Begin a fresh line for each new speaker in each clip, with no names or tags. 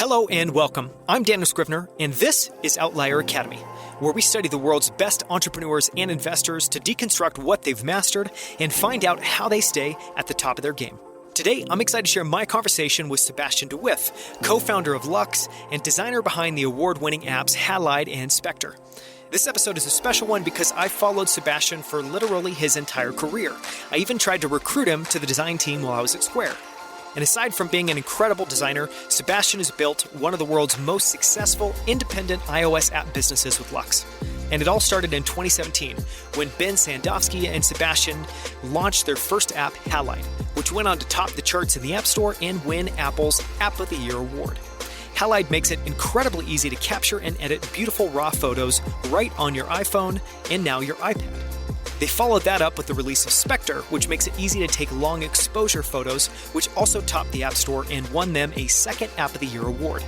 Hello and welcome. I'm Daniel Scrivner, and this is Outlier Academy, where we study the world's best entrepreneurs and investors to deconstruct what they've mastered and find out how they stay at the top of their game. Today, I'm excited to share my conversation with Sebastiaan de With, co-founder of Lux and designer behind the award-winning apps Halide and Spectre. This episode is a special one because I followed Sebastiaan for literally his entire career. I even tried to recruit him to the design team while I was at Square. And aside from being an incredible designer, Sebastiaan has built one of the world's most successful independent iOS app businesses with Lux. And it all started in 2017 when Ben Sandofsky and Sebastiaan launched their first app, Halide, which went on to top the charts in the App Store and win Apple's App of the Year award. Halide makes it incredibly easy to capture and edit beautiful raw photos right on your iPhone and now your iPad. They followed that up with the release of Spectre, which makes it easy to take long exposure photos, which also topped the App Store and won them a second App of the Year award.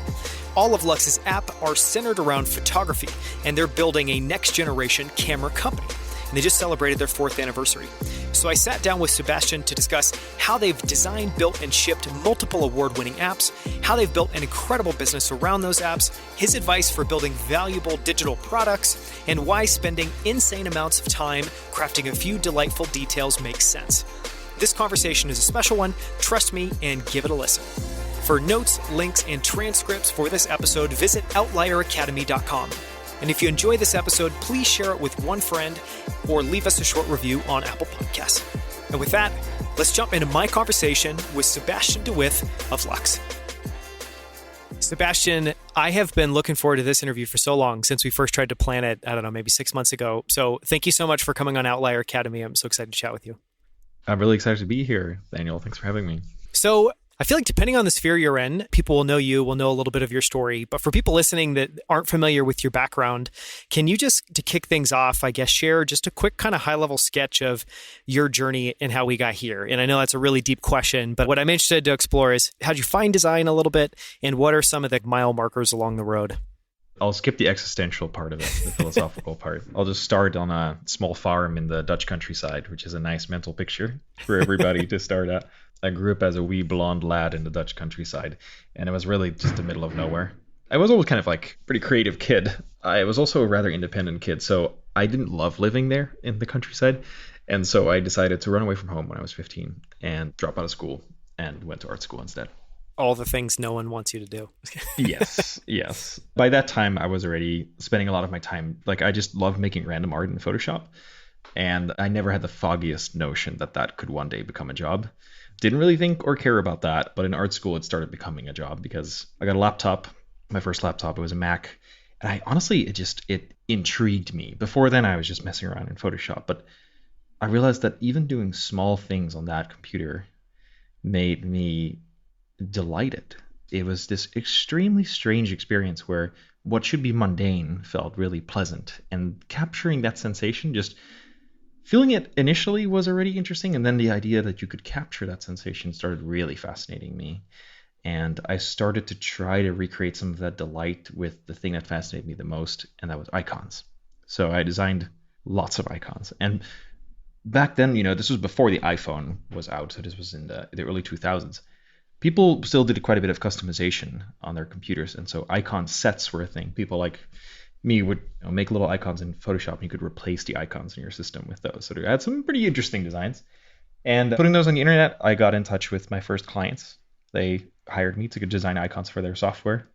All of Lux's apps are centered around photography, and they're building a next-generation camera company. And they just celebrated their 4th anniversary. So I sat down with Sebastiaan to discuss how they've designed, built, and shipped multiple award-winning apps, how they've built an incredible business around those apps, his advice for building valuable digital products, and why spending insane amounts of time crafting a few delightful details makes sense. This conversation is a special one. Trust me and give it a listen. For notes, links, and transcripts for this episode, visit outlieracademy.com. And if you enjoy this episode, please share it with one friend or leave us a short review on Apple Podcasts. And with that, let's jump into my conversation with Sebastiaan de With of Lux. Sebastiaan, I have been looking forward to this interview for so long since we first tried to plan it, I don't know, maybe 6 months ago. So thank you so much for coming on Outlier Academy. I'm so excited to chat with you.
I'm really excited to be here, Daniel. Thanks for having me.
So I feel like depending on the sphere you're in, people will know you, will know a little bit of your story. But for people listening that aren't familiar with your background, can you just, to kick things off, I guess, share just a quick kind of high-level sketch of your journey and how we got here? And I know that's a really deep question, but what I'm interested to explore is how'd you find design a little bit, and what are some of the mile markers along the road?
I'll skip the existential part of it, the philosophical part. I'll just start on a small farm in the Dutch countryside, which is a nice mental picture for everybody to start at. I grew up as a wee blonde lad in the Dutch countryside, and it was really just the middle of nowhere. I was always kind of like a pretty creative kid. I was also a rather independent kid, so I didn't love living there in the countryside. And so I decided to run away from home when I was 15 and drop out of school and went to art school instead.
All the things no one wants you to do.
Yes. By that time, I was already spending a lot of my time. Like, I just love making random art in Photoshop. And I never had the foggiest notion that that could one day become a job. Didn't really think or care about that. But in art school, it started becoming a job because I got a laptop. My first laptop, it was a Mac. And I honestly, it intrigued me. Before then, I was just messing around in Photoshop. But I realized that even doing small things on that computer made me delighted. It was this extremely strange experience where what should be mundane felt really pleasant, and capturing that sensation, just feeling it initially was already interesting, and then the idea that you could capture that sensation started really fascinating me. And I started to try to recreate some of that delight with the thing that fascinated me the most, and that was icons. So I designed lots of icons. And back then, this was before the iPhone was out, so this was in the early 2000s. People still did quite a bit of customization on their computers, and so icon sets were a thing. People like me would make little icons in Photoshop, and you could replace the icons in your system with those. So I had some pretty interesting designs. And putting those on the internet, I got in touch with my first clients. They hired me to design icons for their software.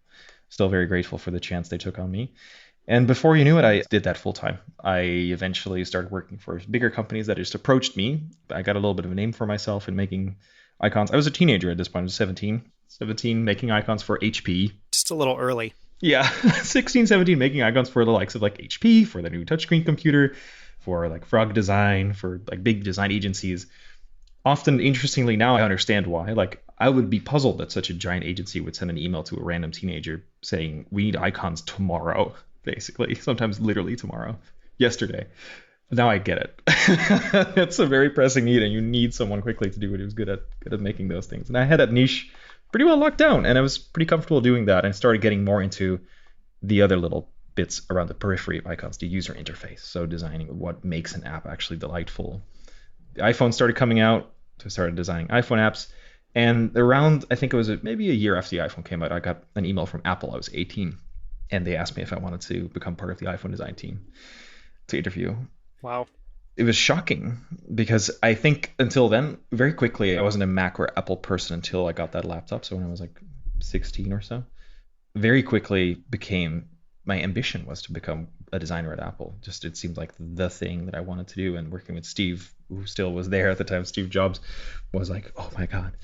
Still very grateful for the chance they took on me. And before you knew it, I did that full time. I eventually started working for bigger companies that just approached me. I got a little bit of a name for myself in making icons. I was a teenager at this point. I was 17, making icons for HP.
Just a little early.
Yeah, 16, 17, making icons for the likes of like HP, for the new touchscreen computer, for like Frog Design, for like big design agencies. Often, interestingly, now I understand why. Like, I would be puzzled that such a giant agency would send an email to a random teenager saying, we need icons tomorrow, basically. Sometimes literally tomorrow, yesterday. Now I get it. It's a very pressing need, and you need someone quickly to do what he was good at making those things. And I had that niche pretty well locked down, and I was pretty comfortable doing that. And I started getting more into the other little bits around the periphery of icons, the user interface. So designing what makes an app actually delightful. The iPhone started coming out, so I started designing iPhone apps. And around, I think it was maybe a year after the iPhone came out, I got an email from Apple. I was 18, and they asked me if I wanted to become part of the iPhone design team to interview.
Wow.
It was shocking because I think until then, very quickly, I wasn't a Mac or Apple person until I got that laptop. So when I was like 16 or so, very quickly became my ambition was to become a designer at Apple. Just it seemed like the thing that I wanted to do. And working with Steve, who still was there at the time, Steve Jobs, was like, oh my God.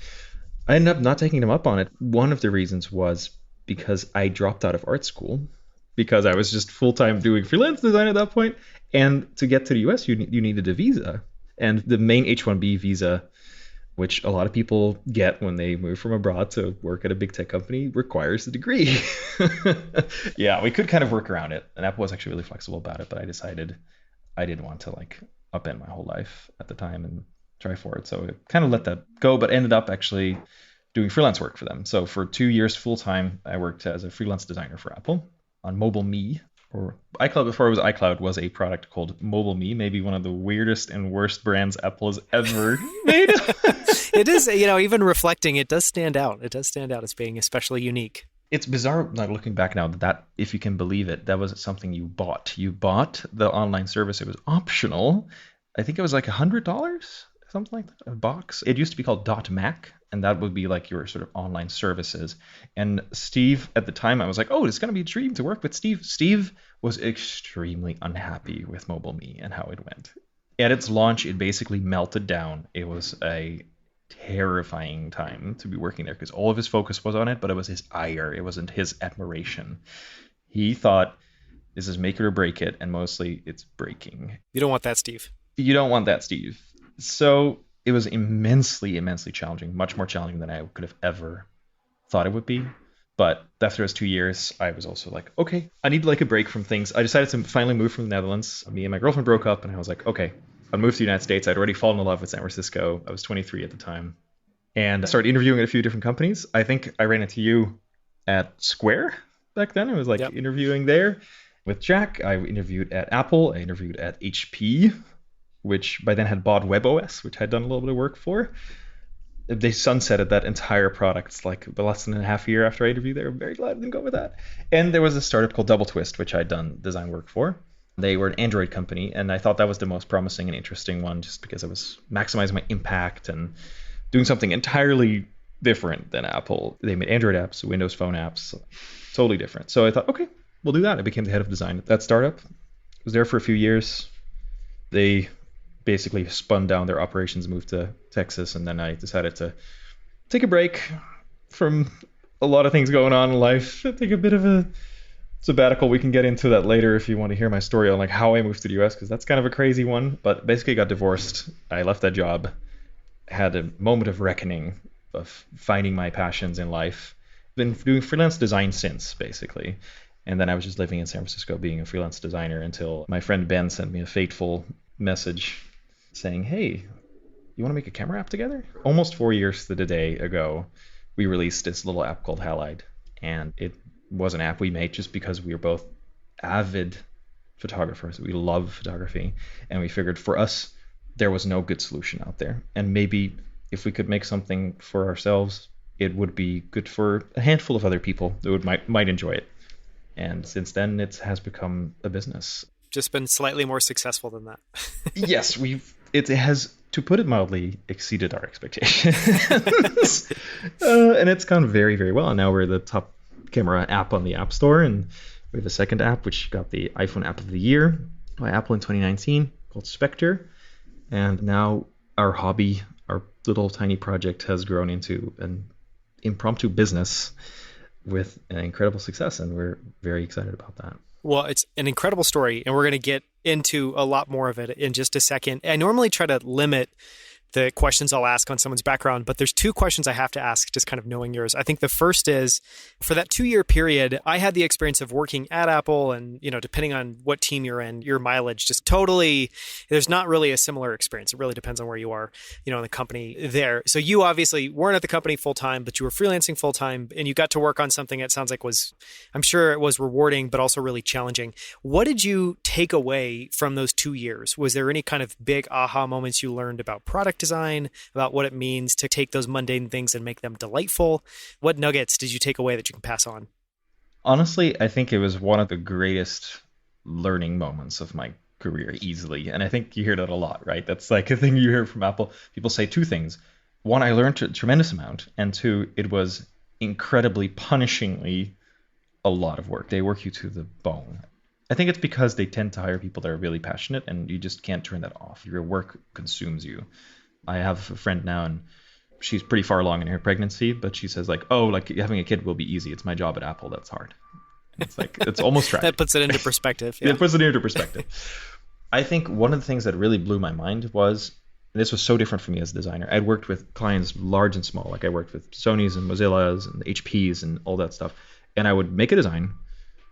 I ended up not taking him up on it. One of the reasons was because I dropped out of art school because I was just full-time doing freelance design at that point. And to get to the US, you needed a visa. And the main H-1B visa, which a lot of people get when they move from abroad to work at a big tech company, requires a degree. Yeah, we could kind of work around it. And Apple was actually really flexible about it, but I decided I didn't want to like upend my whole life at the time and try for it. So I kind of let that go, but ended up actually doing freelance work for them. So for 2 years full time, I worked as a freelance designer for Apple on MobileMe, or iCloud. Before it was iCloud, was a product called MobileMe, maybe one of the weirdest and worst brands Apple has ever made.
It is, even reflecting, it does stand out. It does stand out as being especially unique.
It's bizarre, not looking back now, that if you can believe it, that was something you bought. You bought the online service. It was optional. I think it was like $100, something like that, a box. It used to be called .Mac, and that would be like your sort of online services. And Steve, at the time, I was like, oh, it's going to be a dream to work with Steve. Steve was extremely unhappy with MobileMe and how it went. At its launch, it basically melted down. It was a terrifying time to be working there because all of his focus was on it, but it was his ire. It wasn't his admiration. He thought this is make it or break it, and mostly it's breaking.
You don't want that, Steve.
You don't want that, Steve. So it was immensely, immensely challenging, much more challenging than I could have ever thought it would be. But after those 2 years, I was also like, okay, I need like a break from things. I decided to finally move from the Netherlands. Me and my girlfriend broke up, and I was like, okay, I'll move to the United States. I'd already fallen in love with San Francisco. I was 23 at the time. And I started interviewing at a few different companies. I think I ran into you at Square back then. I was like interviewing there with Jack. I interviewed at Apple. I interviewed at HP, which by then had bought WebOS, which I'd done a little bit of work for. They sunsetted that entire product like less than a half year after I interviewed there. I'm very glad I didn't go with that. And there was a startup called doubleTwist, which I'd done design work for. They were an Android company, and I thought that was the most promising and interesting one just because it was maximizing my impact and doing something entirely different than Apple. They made Android apps, Windows Phone apps, totally different. So I thought, okay, we'll do that. I became the head of design at that startup. I was there for a few years. They basically spun down their operations, moved to Texas, and then I decided to take a break from a lot of things going on in life. Take a bit of a sabbatical. We can get into that later if you want to hear my story on like how I moved to the US, because that's kind of a crazy one. But basically got divorced. I left that job, had a moment of reckoning of finding my passions in life. Been doing freelance design since, basically. And then I was just living in San Francisco being a freelance designer until my friend Ben sent me a fateful message saying, hey, you want to make a camera app together? Almost 4 years to the day ago, we released this little app called Halide. And it was an app we made just because we were both avid photographers. We love photography. And we figured for us, there was no good solution out there. And maybe if we could make something for ourselves, it would be good for a handful of other people that might enjoy it. And since then, it has become a business.
Just been slightly more successful than that.
Yes, it has, to put it mildly, exceeded our expectations. And it's gone very, very well. And now we're the top camera app on the App Store. And we have a second app, which got the iPhone App of the Year by Apple in 2019, called Spectre. And now our hobby, our little tiny project, has grown into an impromptu business with an incredible success. And we're very excited about that.
Well, it's an incredible story, and we're going to get into a lot more of it in just a second. I normally try to limit the questions I'll ask on someone's background, but there's two questions I have to ask, just kind of knowing yours. I think the first is, for that 2-year period, I had the experience of working at Apple, and, depending on what team you're in, your mileage just totally, there's not really a similar experience. It really depends on where you are, in the company there. So you obviously weren't at the company full time, but you were freelancing full time, and you got to work on something that sounds like I'm sure it was rewarding, but also really challenging. What did you take away from those 2 years? Was there any kind of big aha moments you learned about product design, about what it means to take those mundane things and make them delightful. What nuggets did you take away that you can pass on?
Honestly, I think it was one of the greatest learning moments of my career, easily. And I think you hear that a lot, right? That's like a thing you hear from Apple. People say two things. One, I learned a tremendous amount. And two, it was incredibly punishingly a lot of work. They work you to the bone. I think it's because they tend to hire people that are really passionate, and you just can't turn that off. Your work consumes you. I have a friend now, and she's pretty far along in her pregnancy, but she says like, oh, like having a kid will be easy. It's my job at Apple that's hard. And it's like, it's almost tragic.
That puts it into perspective. Yeah.
It puts it into perspective. I think one of the things that really blew my mind was, and this was so different for me as a designer. I'd worked with clients large and small. Like I worked with Sony's and Mozilla's and HP's and all that stuff. And I would make a design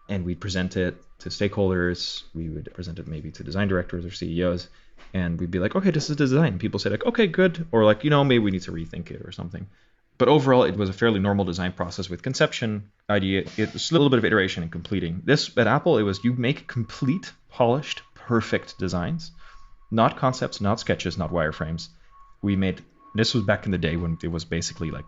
and we'd present it to stakeholders. We would present it maybe to design directors or CEOs. And we'd be like, okay, this is the design. And people say like, okay, good. Or like, maybe we need to rethink it or something. But overall, it was a fairly normal design process with conception, idea. It was a little bit of iteration and completing. This at Apple, it was you make complete, polished, perfect designs. Not concepts, not sketches, not wireframes. This was back in the day when it was basically like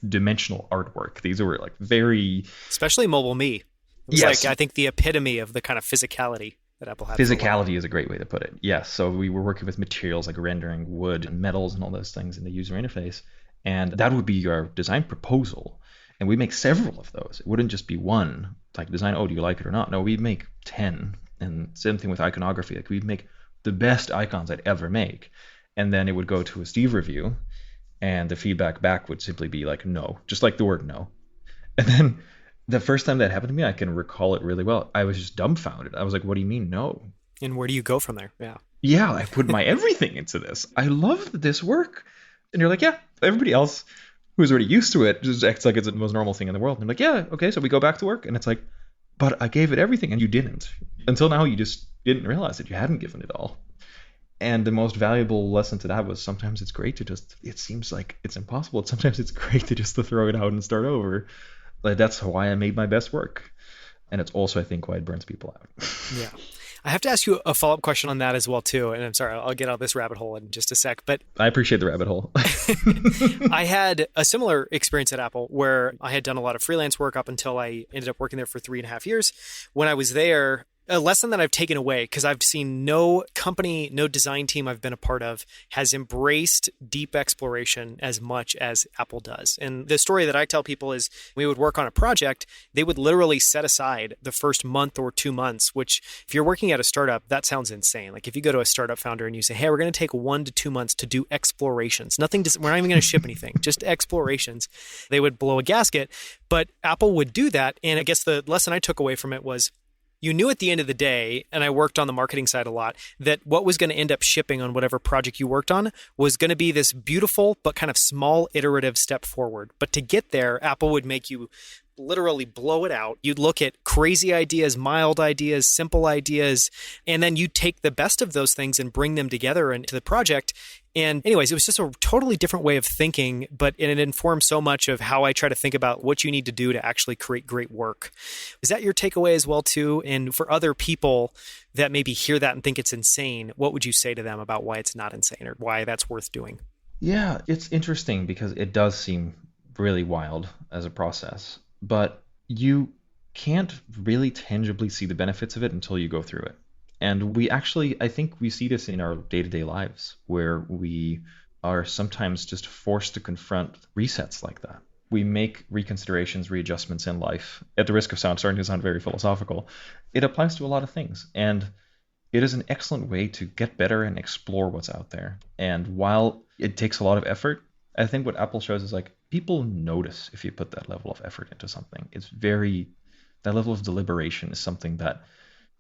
dimensional artwork. These were like very...
Especially Mobile Me. It was
yes.
like, I think, the epitome of the kind of physicality that Apple had.
Physicality is a great way to put it. Yes. So we were working with materials like rendering wood and metals and all those things in the user interface. And that would be your design proposal. And we make several of those. It wouldn't just be one, like design, oh, do you like it or not? No, we'd make 10. And same thing with iconography. Like we'd make the best icons I'd ever make. And then it would go to a Steve review. And the feedback back would simply be like, no, just like the word no. And then the first time that happened to me, I can recall it really well. I was just dumbfounded. I was like, what do you mean no?
And where do you go from there? Yeah.
Yeah, I put my everything into this. I love this work. And you're like, yeah, everybody else who's already used to it just acts like it's the most normal thing in the world. And I'm like, yeah, okay, so we go back to work. And it's like, but I gave it everything and you didn't. Until now, you just didn't realize that you hadn't given it all. And the most valuable lesson to that was sometimes it's great to just, it seems like it's impossible. Sometimes it's great to just to throw it out and start over. Like that's why I made my best work. And it's also, I think, why it burns people out.
Yeah. I have to ask you a follow-up question on that as well, too. And I'm sorry, I'll get out of this rabbit hole in just a sec. But
I appreciate the rabbit hole.
I had a similar experience at Apple where I had done a lot of freelance work up until I ended up working there for 3.5 years. When I was there, a lesson that I've taken away, because I've seen no company, no design team I've been a part of has embraced deep exploration as much as Apple does. And the story that I tell people is we would work on a project, they would literally set aside the first month or 2 months, which if you're working at a startup, that sounds insane. Like if you go to a startup founder and you say, hey, we're going to take 1 to 2 months to do explorations. We're not even going to ship anything, just explorations. They would blow a gasket, but Apple would do that. And I guess the lesson I took away from it was, you knew at the end of the day, and I worked on the marketing side a lot, that what was going to end up shipping on whatever project you worked on was going to be this beautiful but kind of small iterative step forward. But to get there, Apple would make you literally blow it out. You'd look at crazy ideas, mild ideas, simple ideas, and then you take the best of those things and bring them together into the project. And anyways, it was just a totally different way of thinking, but it informed so much of how I try to think about what you need to do to actually create great work. Is that your takeaway as well, too? And for other people that maybe hear that and think it's insane, what would you say to them about why it's not insane or why that's worth doing?
Yeah, it's interesting because it does seem really wild as a process, but you can't really tangibly see the benefits of it until you go through it. And I think we see this in our day-to-day lives where we are sometimes just forced to confront resets like that. We make reconsiderations, readjustments in life. At the risk of starting to sound very philosophical, it applies to a lot of things. And it is an excellent way to get better and explore what's out there. And while it takes a lot of effort, I think what Apple shows is like people notice if you put that level of effort into something. That level of deliberation is something that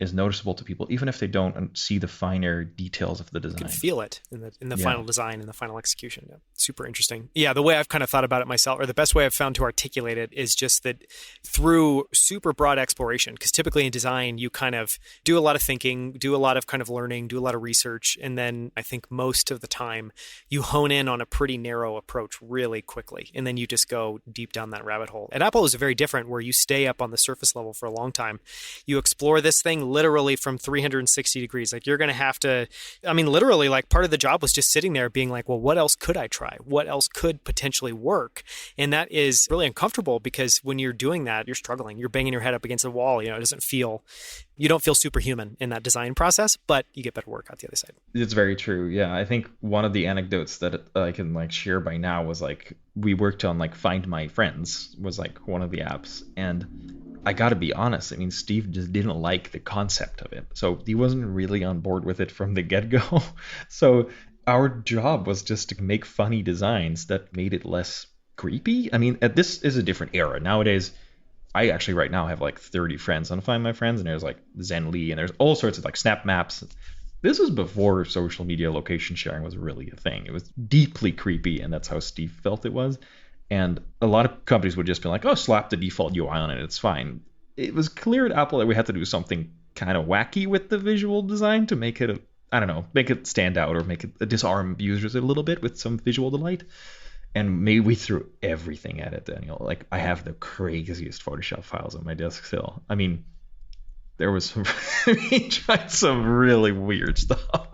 is noticeable to people, even if they don't see the finer details of the design.
You can feel it in the final design, in the final execution. Yeah. Super interesting. Yeah, the way I've kind of thought about it myself, or the best way I've found to articulate it, is just that through super broad exploration, because typically in design, you kind of do a lot of thinking, do a lot of kind of learning, do a lot of research, and then I think most of the time you hone in on a pretty narrow approach really quickly, and then you just go deep down that rabbit hole. At Apple is very different, where you stay up on the surface level for a long time. You explore this thing literally from 360 degrees. Like you're going to have to, I mean, literally like part of the job was just sitting there being like, well, what else could I try? What else could potentially work? And that is really uncomfortable because when you're doing that, you're struggling, you're banging your head up against the wall. You know, you don't feel superhuman in that design process, but you get better work out the other side.
It's very true. Yeah. I think one of the anecdotes that I can like share by now was like, we worked on like Find My Friends was like one of the apps. And I got to be honest. I mean, Steve just didn't like the concept of it. So he wasn't really on board with it from the get-go. So our job was just to make funny designs that made it less creepy. I mean, this is a different era. Nowadays, I actually right now have like 30 friends on Find My Friends, and there's like Zenly, and there's all sorts of like snap maps. This was before social media location sharing was really a thing. It was deeply creepy, and that's how Steve felt it was. And a lot of companies would just be like, oh, slap the default UI on it, it's fine. It was clear at Apple that we had to do something kind of wacky with the visual design to make it, make it stand out or make it disarm users a little bit with some visual delight. And maybe we threw everything at it, Daniel. Like, I have the craziest Photoshop files on my desk still. I mean, there was some, we tried some really weird stuff.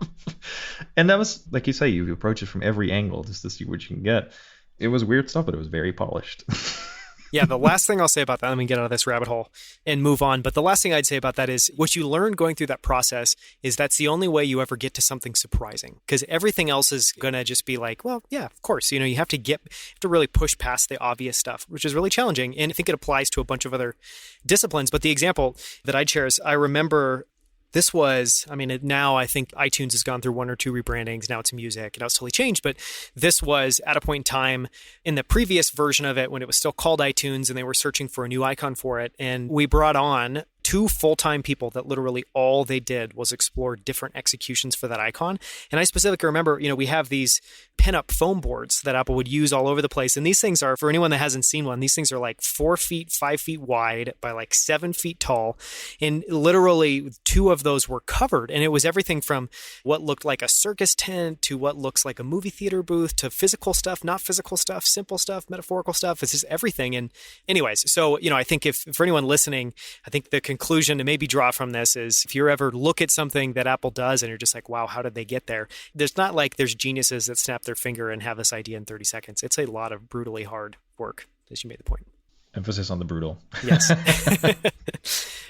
And that was, like you say, you approach it from every angle just to see what you can get. It was weird stuff, but it was very polished.
Yeah, the last thing I'll say about that, let me get out of this rabbit hole and move on. But the last thing I'd say about that is what you learn going through that process is that's the only way you ever get to something surprising, because everything else is going to just be like, well, yeah, of course. You know, you have to really push past the obvious stuff, which is really challenging. And I think it applies to a bunch of other disciplines. But the example that I'd share is I remember this was, now I think iTunes has gone through one or two rebrandings. Now it's music. Now it's totally changed. But this was at a point in time in the previous version of it when it was still called iTunes and they were searching for a new icon for it. And we brought on 2 full-time people that literally all they did was explore different executions for that icon. And I specifically remember, we have these pinup foam boards that Apple would use all over the place. And these things are, for anyone that hasn't seen one, these things are like 4 feet, 5 feet wide by like 7 feet tall. And literally 2 of those were covered. And it was everything from what looked like a circus tent to what looks like a movie theater booth to physical stuff, not physical stuff, simple stuff, metaphorical stuff. It's just everything. And anyways, so, I think if for anyone listening, I think the conclusion to maybe draw from this is if you ever look at something that Apple does and you're just like, wow, how did they get there? There's not like there's geniuses that snap their finger and have this idea in 30 seconds. It's a lot of brutally hard work, as you made the point.
Emphasis on the brutal.
Yes.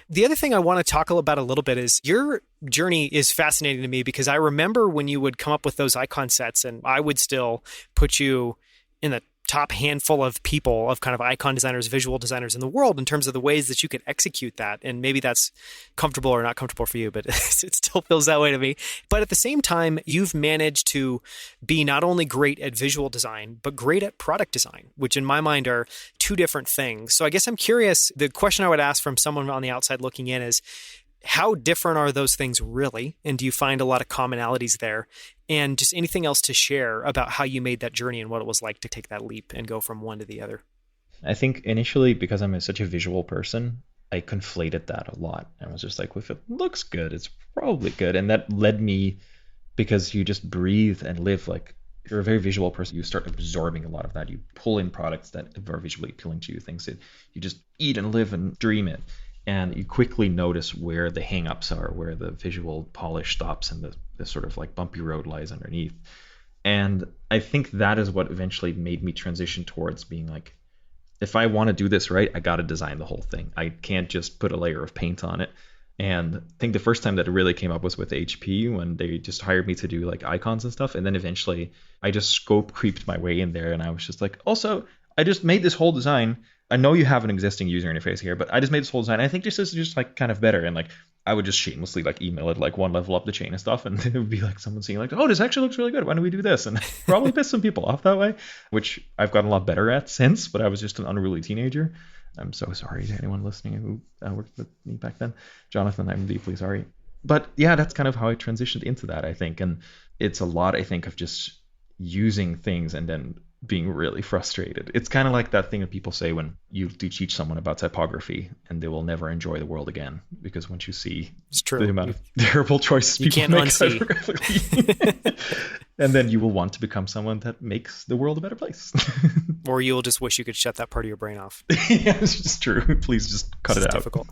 The other thing I want to talk about a little bit is your journey is fascinating to me because I remember when you would come up with those icon sets and I would still put you in the top handful of people, of kind of icon designers, visual designers in the world in terms of the ways that you could execute that. And maybe that's comfortable or not comfortable for you, but it still feels that way to me. But at the same time, you've managed to be not only great at visual design, but great at product design, which in my mind are 2 different things. So I guess I'm curious, the question I would ask from someone on the outside looking in is, how different are those things really? And do you find a lot of commonalities there? And just anything else to share about how you made that journey and what it was like to take that leap and go from one to the other?
I think initially, because I'm such a visual person, I conflated that a lot. I was just like, well, if it looks good, it's probably good. And that led me, because you just breathe and live like, if you're a very visual person, you start absorbing a lot of that. You pull in products that are visually appealing to you, things that you just eat and live and dream it. And you quickly notice where the hangups are, where the visual polish stops and the sort of like bumpy road lies underneath. And I think that is what eventually made me transition towards being like, if I want to do this right, I got to design the whole thing. I can't just put a layer of paint on it. And I think the first time that it really came up was with HP when they just hired me to do like icons and stuff. And then eventually I just scope creeped my way in there. And I was just like, also, I just made this whole design. I know you have an existing user interface here, but I just made this whole design. I think this is just like kind of better. And like, I would just shamelessly like email it like one level up the chain and stuff. And it would be like someone saying like, oh, this actually looks really good. Why don't we do this? And probably piss some people off that way, which I've gotten a lot better at since, but I was just an unruly teenager. I'm so sorry to anyone listening who worked with me back then. Jonathan, I'm deeply sorry. But yeah, that's kind of how I transitioned into that, I think. And it's a lot, I think, of just using things and then being really frustrated. It's kind of like that thing that people say when you teach someone about typography and they will never enjoy the world again, because once you see the amount of terrible choices people make typographically, and then you will want to become someone that makes the world a better place.
Or you'll just wish you could shut that part of your brain off.
Yeah, it's just true. Please just cut it out.
Difficult.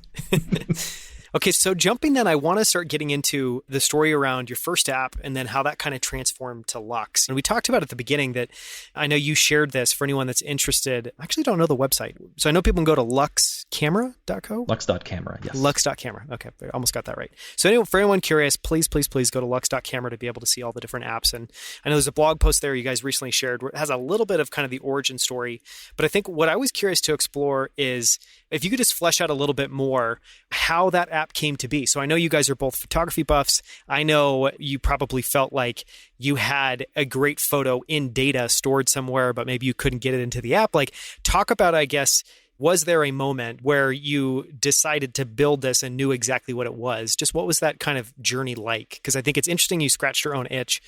Okay, so jumping then, I want to start getting into the story around your first app and then how that kind of transformed to Lux. And we talked about at the beginning that I know you shared this for anyone that's interested. I actually don't know the website. So I know people can go to luxcamera.co.
Lux.camera, yes.
Lux.camera. Okay, I almost got that right. So anyway, for anyone curious, please go to lux.camera to be able to see all the different apps. And I know there's a blog post there you guys recently shared where it has a little bit of kind of the origin story. But I think what I was curious to explore is if you could just flesh out a little bit more how that app came to be. So I know you guys are both photography buffs. I know you probably felt like you had a great photo in data stored somewhere, but maybe you couldn't get it into the app. Like, talk about, I guess, was there a moment where you decided to build this and knew exactly what it was? Just what was that kind of journey like? Because I think it's interesting you scratched your own itch.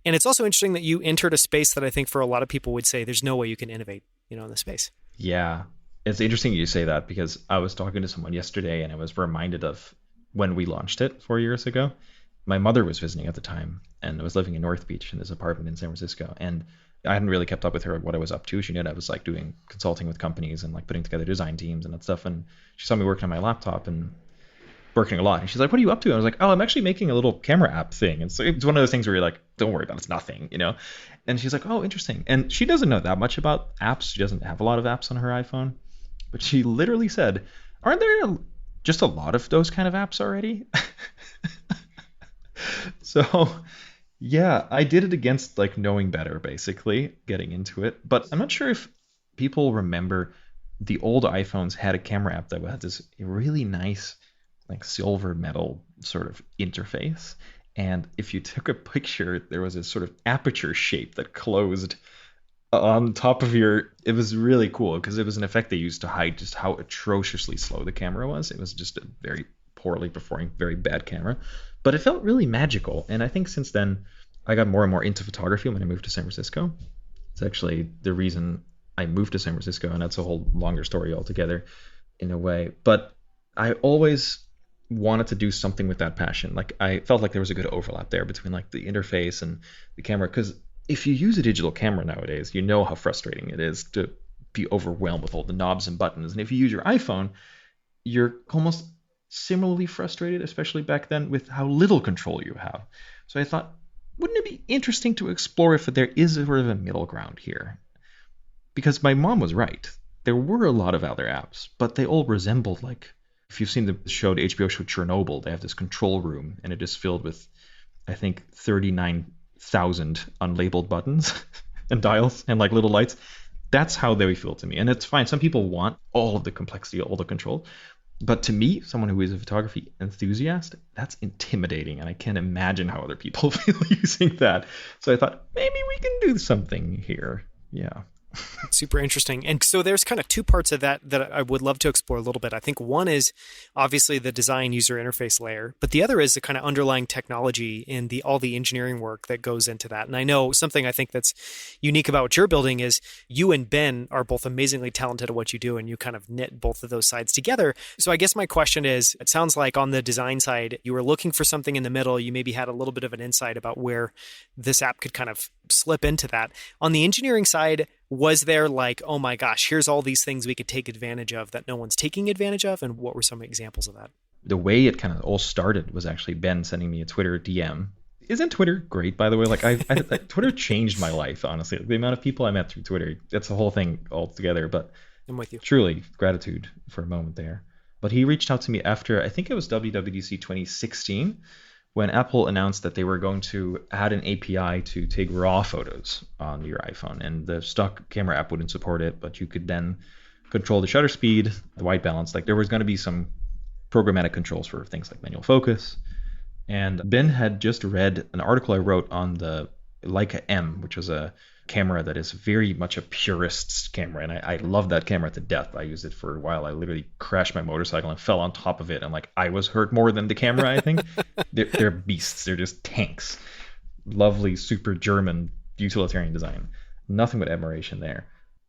And it's also interesting that you entered a space that I think for a lot of people would say there's no way you can innovate, in the space.
Yeah. It's interesting you say that because I was talking to someone yesterday and I was reminded of when we launched it 4 years ago. My mother was visiting at the time and was living in North Beach in this apartment in San Francisco. And I hadn't really kept up with her, what I was up to. She knew I was like doing consulting with companies and like putting together design teams and that stuff. And she saw me working on my laptop and working a lot. And she's like, what are you up to? And I was like, oh, I'm actually making a little camera app thing. And so it's one of those things where you're like, don't worry about it. It's nothing, And she's like, oh, interesting. And she doesn't know that much about apps. She doesn't have a lot of apps on her iPhone. But she literally said, aren't there just a lot of those kind of apps already? So, yeah, I did it against like knowing better, basically, getting into it. But I'm not sure if people remember the old iPhones had a camera app that had this really nice, like silver metal sort of interface. And if you took a picture, there was this sort of aperture shape that closed on top of it was really cool because it was an effect they used to hide just how atrociously slow the camera was. It was just a very poorly performing, very bad camera, but it felt really magical. And I think since then I got more and more into photography when I moved to San Francisco. It's actually the reason I moved to San Francisco, and that's a whole longer story altogether in a way. But I always wanted to do something with that passion. Like I felt like there was a good overlap there between like the interface and the camera, because if you use a digital camera nowadays, you know how frustrating it is to be overwhelmed with all the knobs and buttons. And if you use your iPhone, you're almost similarly frustrated, especially back then, with how little control you have. So I thought, wouldn't it be interesting to explore if there is sort of a middle ground here? Because my mom was right. There were a lot of other apps, but they all resembled, like, if you've seen the HBO show Chernobyl, they have this control room, and it is filled with, I think, 39,000 unlabeled buttons and dials and like little lights. That's how they feel to me. And it's fine. Some people want all of the complexity, all the control. But to me, someone who is a photography enthusiast, that's intimidating. And I can't imagine how other people feel using that. So I thought, maybe we can do something here. Yeah.
Super interesting. And so there's kind of two parts of that I would love to explore a little bit. I think one is obviously the design user interface layer, but the other is the kind of underlying technology and all the engineering work that goes into that. And I know something I think that's unique about what you're building is you and Ben are both amazingly talented at what you do, and you kind of knit both of those sides together. So I guess my question is, it sounds like on the design side, you were looking for something in the middle. You maybe had a little bit of an insight about where this app could kind of slip into that. On the engineering side, was there like, oh my gosh, here's all these things we could take advantage of that no one's taking advantage of? And what were some examples of that?
The way it kind of all started was actually Ben sending me a Twitter DM. Isn't Twitter great, by the way? Like, Twitter changed my life, honestly. The amount of people I met through Twitter, that's the whole thing altogether. But
I'm with you.
Truly, gratitude for a moment there. But he reached out to me after, I think it was WWDC 2016, when Apple announced that they were going to add an API to take raw photos on your iPhone. And the stock camera app wouldn't support it, but you could then control the shutter speed, the white balance. Like, there was going to be some programmatic controls for things like manual focus. And Ben had just read an article I wrote on the Leica M, which was a camera that is very much a purist's camera. And I love that camera to death. I used it for a while. I literally crashed my motorcycle and fell on top of it. And like, I was hurt more than the camera, I think. They're beasts. They're just tanks. Lovely, super German utilitarian design. Nothing but admiration there.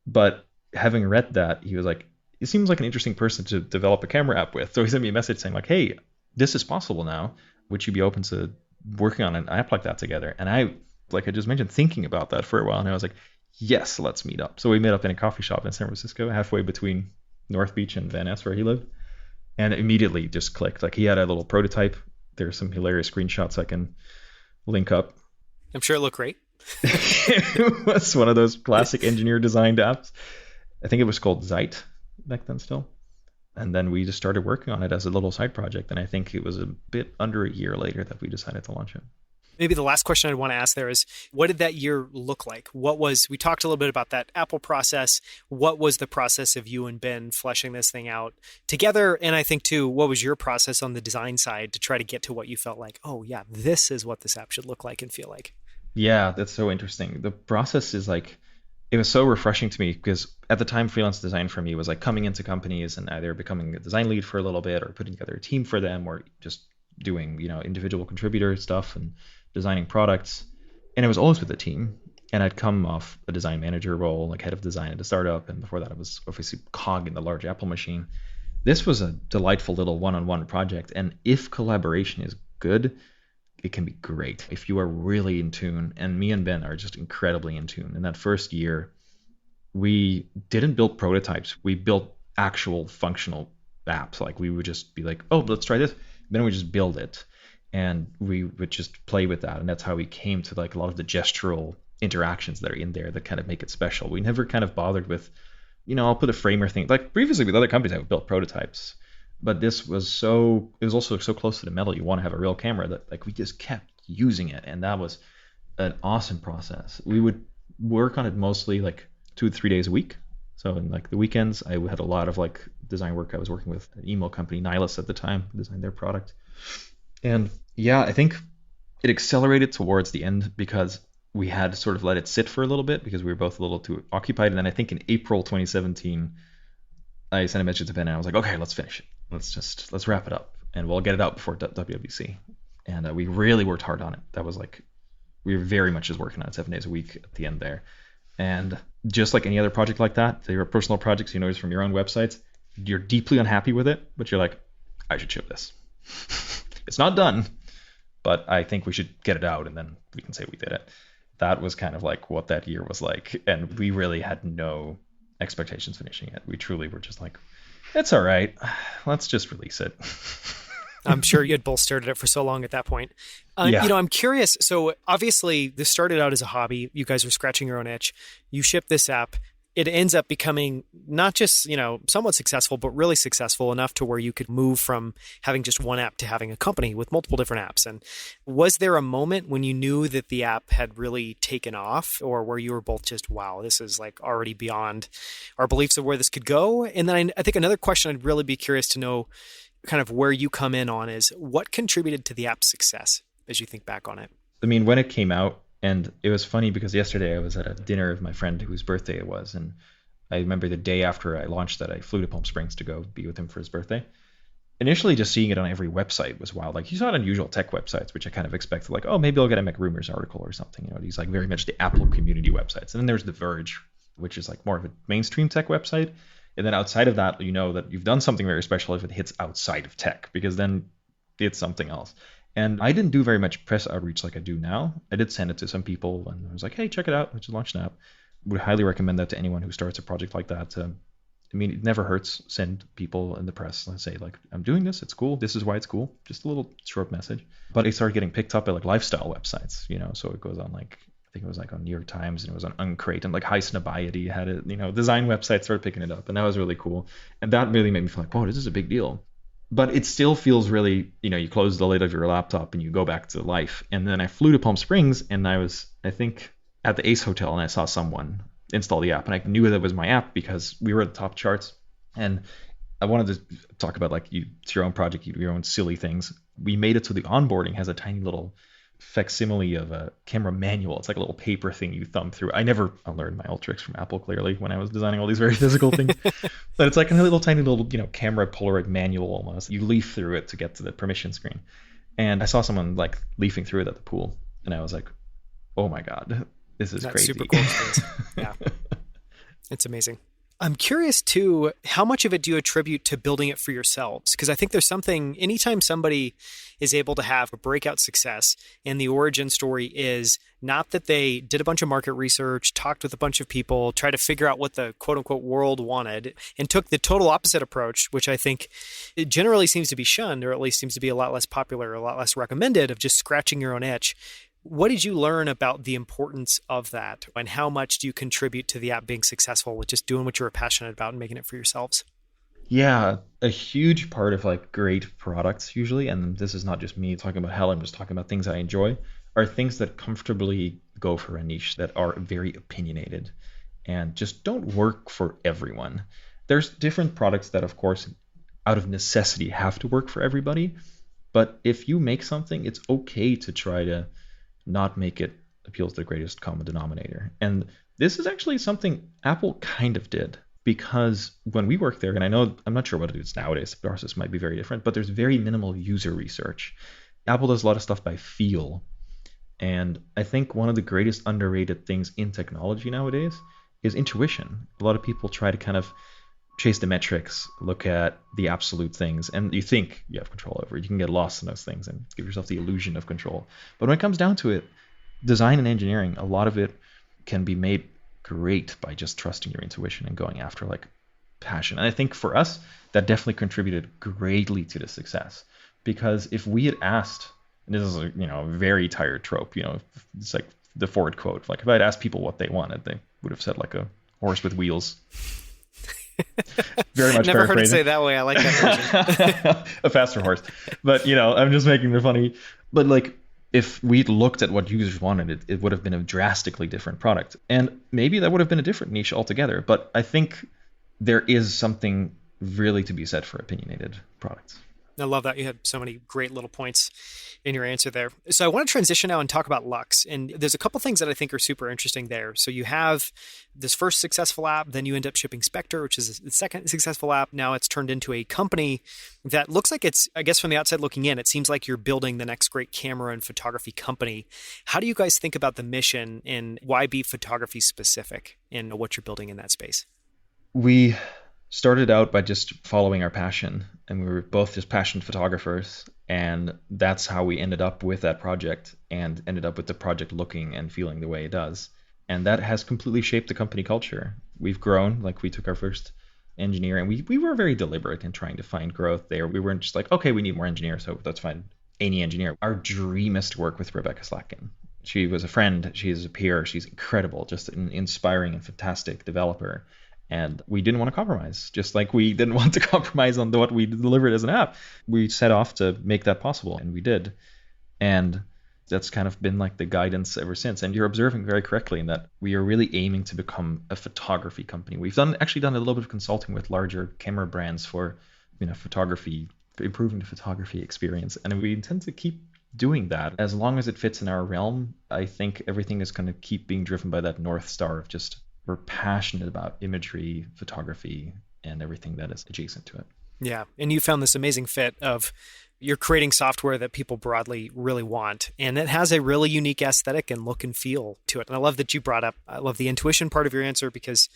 But having read that, he was like, it seems like an interesting person to develop a camera app with. So he sent me a message saying like, hey, this is possible now. Would you be open to working on an app like that together? And I, like I just mentioned, thinking about that for a while. And I was like, yes, let's meet up. So we met up in a coffee shop in San Francisco, halfway between North Beach and Van Ness, where he lived. And immediately just clicked. Like he had a little prototype. There's some hilarious screenshots I can link up.
I'm sure it looked great.
It was one of those classic engineer designed apps. I think it was called Zeit back then still. And then we just started working on it as a little side project. And I think it was a bit under a year later that we decided to launch it.
Maybe the last question I'd want to ask there is, what did that year look like? We talked a little bit about that Apple process. What was the process of you and Ben fleshing this thing out together? And I think too, what was your process on the design side to try to get to what you felt like, oh yeah, this is what this app should look like and feel like?
Yeah, that's so interesting. The process is like, it was so refreshing to me because at the time, freelance design for me was like coming into companies and either becoming a design lead for a little bit or putting together a team for them or just doing, individual contributor stuff and designing products. And it was always with a team. And I'd come off a design manager role, like head of design at a startup. And before that, I was obviously cog in the large Apple machine. This was a delightful little one-on-one project. And if collaboration is good, it can be great if you are really in tune. And me and Ben are just incredibly in tune. In that first year, we didn't build prototypes. We built actual functional apps. Like we would just be like, oh, let's try this. Then we just build it. And we would just play with that. And that's how we came to like a lot of the gestural interactions that are in there that kind of make it special. We never kind of bothered with, I'll put a framer thing. Like previously with other companies, I've built prototypes. But it was also so close to the metal. You want to have a real camera that like we just kept using it. And that was an awesome process. We would work on it mostly like 2 to 3 days a week. So in like the weekends, I had a lot of like design work. I was working with an email company, Nihilus at the time, designed their product. And yeah, I think it accelerated towards the end because we had sort of let it sit for a little bit because we were both a little too occupied. And then I think in April 2017, I sent a message to Ben and I was like, okay, let's finish it. Let's wrap it up and we'll get it out before WWDC. And we really worked hard on it. That was like, we were very much just working on it 7 days a week at the end there. And just like any other project like that, they were personal projects, from your own websites, you're deeply unhappy with it, but you're like, I should ship this. It's not done, but I think we should get it out and then we can say we did it. That was kind of like what that year was like. And we really had no expectations finishing it. We truly were just like, it's all right. Let's just release it.
I'm sure you had both stared at it for so long at that point.
Yeah.
I'm curious. So obviously this started out as a hobby. You guys were scratching your own itch. You shipped this app. It ends up becoming not just, somewhat successful, but really successful enough to where you could move from having just one app to having a company with multiple different apps. And was there a moment when you knew that the app had really taken off or where you were both just, wow, this is like already beyond our beliefs of where this could go? And then I think another question I'd really be curious to know kind of where you come in on is what contributed to the app's success as you think back on it?
I mean, when it came out, and it was funny because yesterday I was at a dinner of my friend whose birthday it was. And I remember the day after I launched that, I flew to Palm Springs to go be with him for his birthday. Initially, just seeing it on every website was wild. Like you saw it on usual tech websites, which I kind of expected, like, oh, maybe I'll get a Mac Rumors article or something. These like very much the Apple community websites. And then there's The Verge, which is like more of a mainstream tech website. And then outside of that, that you've done something very special if it hits outside of tech, because then it's something else. And I didn't do very much press outreach like I do now. I did send it to some people and I was like, hey, check it out. Let's just launch an app. Would highly recommend that to anyone who starts a project like that. It never hurts. Send people in the press and say, like, I'm doing this. It's cool. This is why it's cool. Just a little short message. But it started getting picked up by like lifestyle websites, so it goes on like, I think it was like on New York Times and it was on Uncrate and like High Snobiety had it, design websites started picking it up. And that was really cool. And that really made me feel like, whoa, this is a big deal. But it still feels really, you close the lid of your laptop and you go back to life. And then I flew to Palm Springs and I was, I think, at the Ace Hotel and I saw someone install the app. And I knew that was my app because we were at the top charts. And I wanted to talk about like it's your own project, your own silly things. We made it so the onboarding has a tiny little facsimile of a camera manual. It's like a little paper thing you thumb through. I learned my old tricks from Apple clearly when I was designing all these very physical things. But it's like a tiny little camera Polaroid manual almost. You leaf through it to get to the permission screen. And I saw someone like leafing through it at the pool, and I was like, "Oh my god, this is
That's
crazy!"
Super cool experience. Yeah, it's amazing. I'm curious too, how much of it do you attribute to building it for yourselves? Because I think there's something, anytime somebody is able to have a breakout success and the origin story is not that they did a bunch of market research, talked with a bunch of people, tried to figure out what the quote unquote world wanted, and took the total opposite approach, which I think it generally seems to be shunned, or at least seems to be a lot less popular, a lot less recommended, of just scratching your own itch. What did you learn about the importance of that? And how much do you contribute to the app being successful with just doing what you're passionate about and making it for yourselves?
Yeah, a huge part of like great products usually, and this is not just me talking about hell, I'm just talking about things I enjoy, are things that comfortably go for a niche, that are very opinionated and just don't work for everyone. There's different products that, of course, out of necessity have to work for everybody. But if you make something, it's okay to try to not make it appeal to the greatest common denominator. And this is actually something Apple kind of did, because when we worked there, and I know I'm not sure what it is nowadays, the process might be very different, but there's very minimal user research. Apple does a lot of stuff by feel. And I think one of the greatest underrated things in technology nowadays is intuition. A lot of people try to kind of chase the metrics, look at the absolute things, and you think you have control over it. You can get lost in those things and give yourself the illusion of control. But when it comes down to it, design and engineering, a lot of it can be made great by just trusting your intuition and going after like passion. And I think for us, that definitely contributed greatly to the success. Because if we had asked, and this is a very tired trope, it's like the Ford quote, like if I had asked people what they wanted, they would have said like a horse with wheels. Very much
never heard it say that way. I like that version.
A faster horse. But I'm just making it funny. But like if we'd looked at what users wanted, it would have been a drastically different product. And maybe that would have been a different niche altogether. But I think there is something really to be said for opinionated products.
I love that. You had so many great little points in your answer there. So I want to transition now and talk about Lux. And there's a couple things that I think are super interesting there. So you have this first successful app, then you end up shipping Spectre, which is the second successful app. Now it's turned into a company that looks like it's, I guess from the outside looking in, it seems like you're building the next great camera and photography company. How do you guys think about the mission and why be photography specific in what you're building in that space?
We started out by just following our passion, and we were both just passionate photographers, and that's how we ended up with that project and ended up with the project looking and feeling the way it does. And that has completely shaped the company culture. We've grown, like we took our first engineer, and we were very deliberate in trying to find growth there. We weren't just like, okay, we need more engineers, so let's find any engineer. Our dream is to work with Rebecca Slatkin. She was a friend, she's a peer, she's incredible, just an inspiring and fantastic developer. And we didn't want to compromise, just like we didn't want to compromise on what we delivered as an app. We set off to make that possible, and we did. And that's kind of been like the guidance ever since. And you're observing very correctly in that we are really aiming to become a photography company. We've actually done a little bit of consulting with larger camera brands for photography, improving the photography experience. And we intend to keep doing that as long as it fits in our realm. I think everything is going to keep being driven by that North Star of just we're passionate about imagery, photography, and everything that is adjacent to it.
Yeah. And you found this amazing fit of you're creating software that people broadly really want. And it has a really unique aesthetic and look and feel to it. And I love that you brought up, I love the intuition part of your answer, because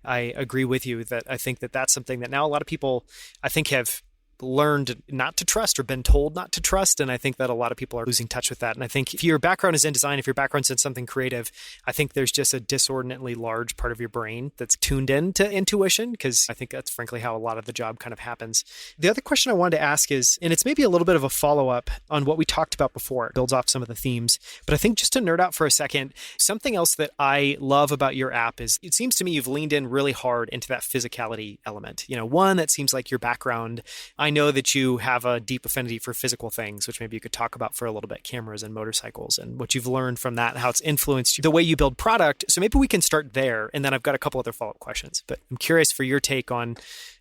I agree with you that I think that that's something that now a lot of people, I think, have learned not to trust or been told not to trust. And I think that a lot of people are losing touch with that. And I think if your background is in design, if your background's in something creative, I think there's just a disordinately large part of your brain that's tuned into intuition, because I think that's frankly how a lot of the job kind of happens. The other question I wanted to ask is, and it's maybe a little bit of a follow-up on what we talked about before, it builds off some of the themes, but I think just to nerd out for a second, something else that I love about your app is it seems to me you've leaned in really hard into that physicality element. One, that seems like your background. I know that you have a deep affinity for physical things, which maybe you could talk about for a little bit, cameras and motorcycles, and what you've learned from that, how it's influenced the way you build product. So maybe we can start there, and then I've got a couple other follow-up questions. But I'm curious for your take on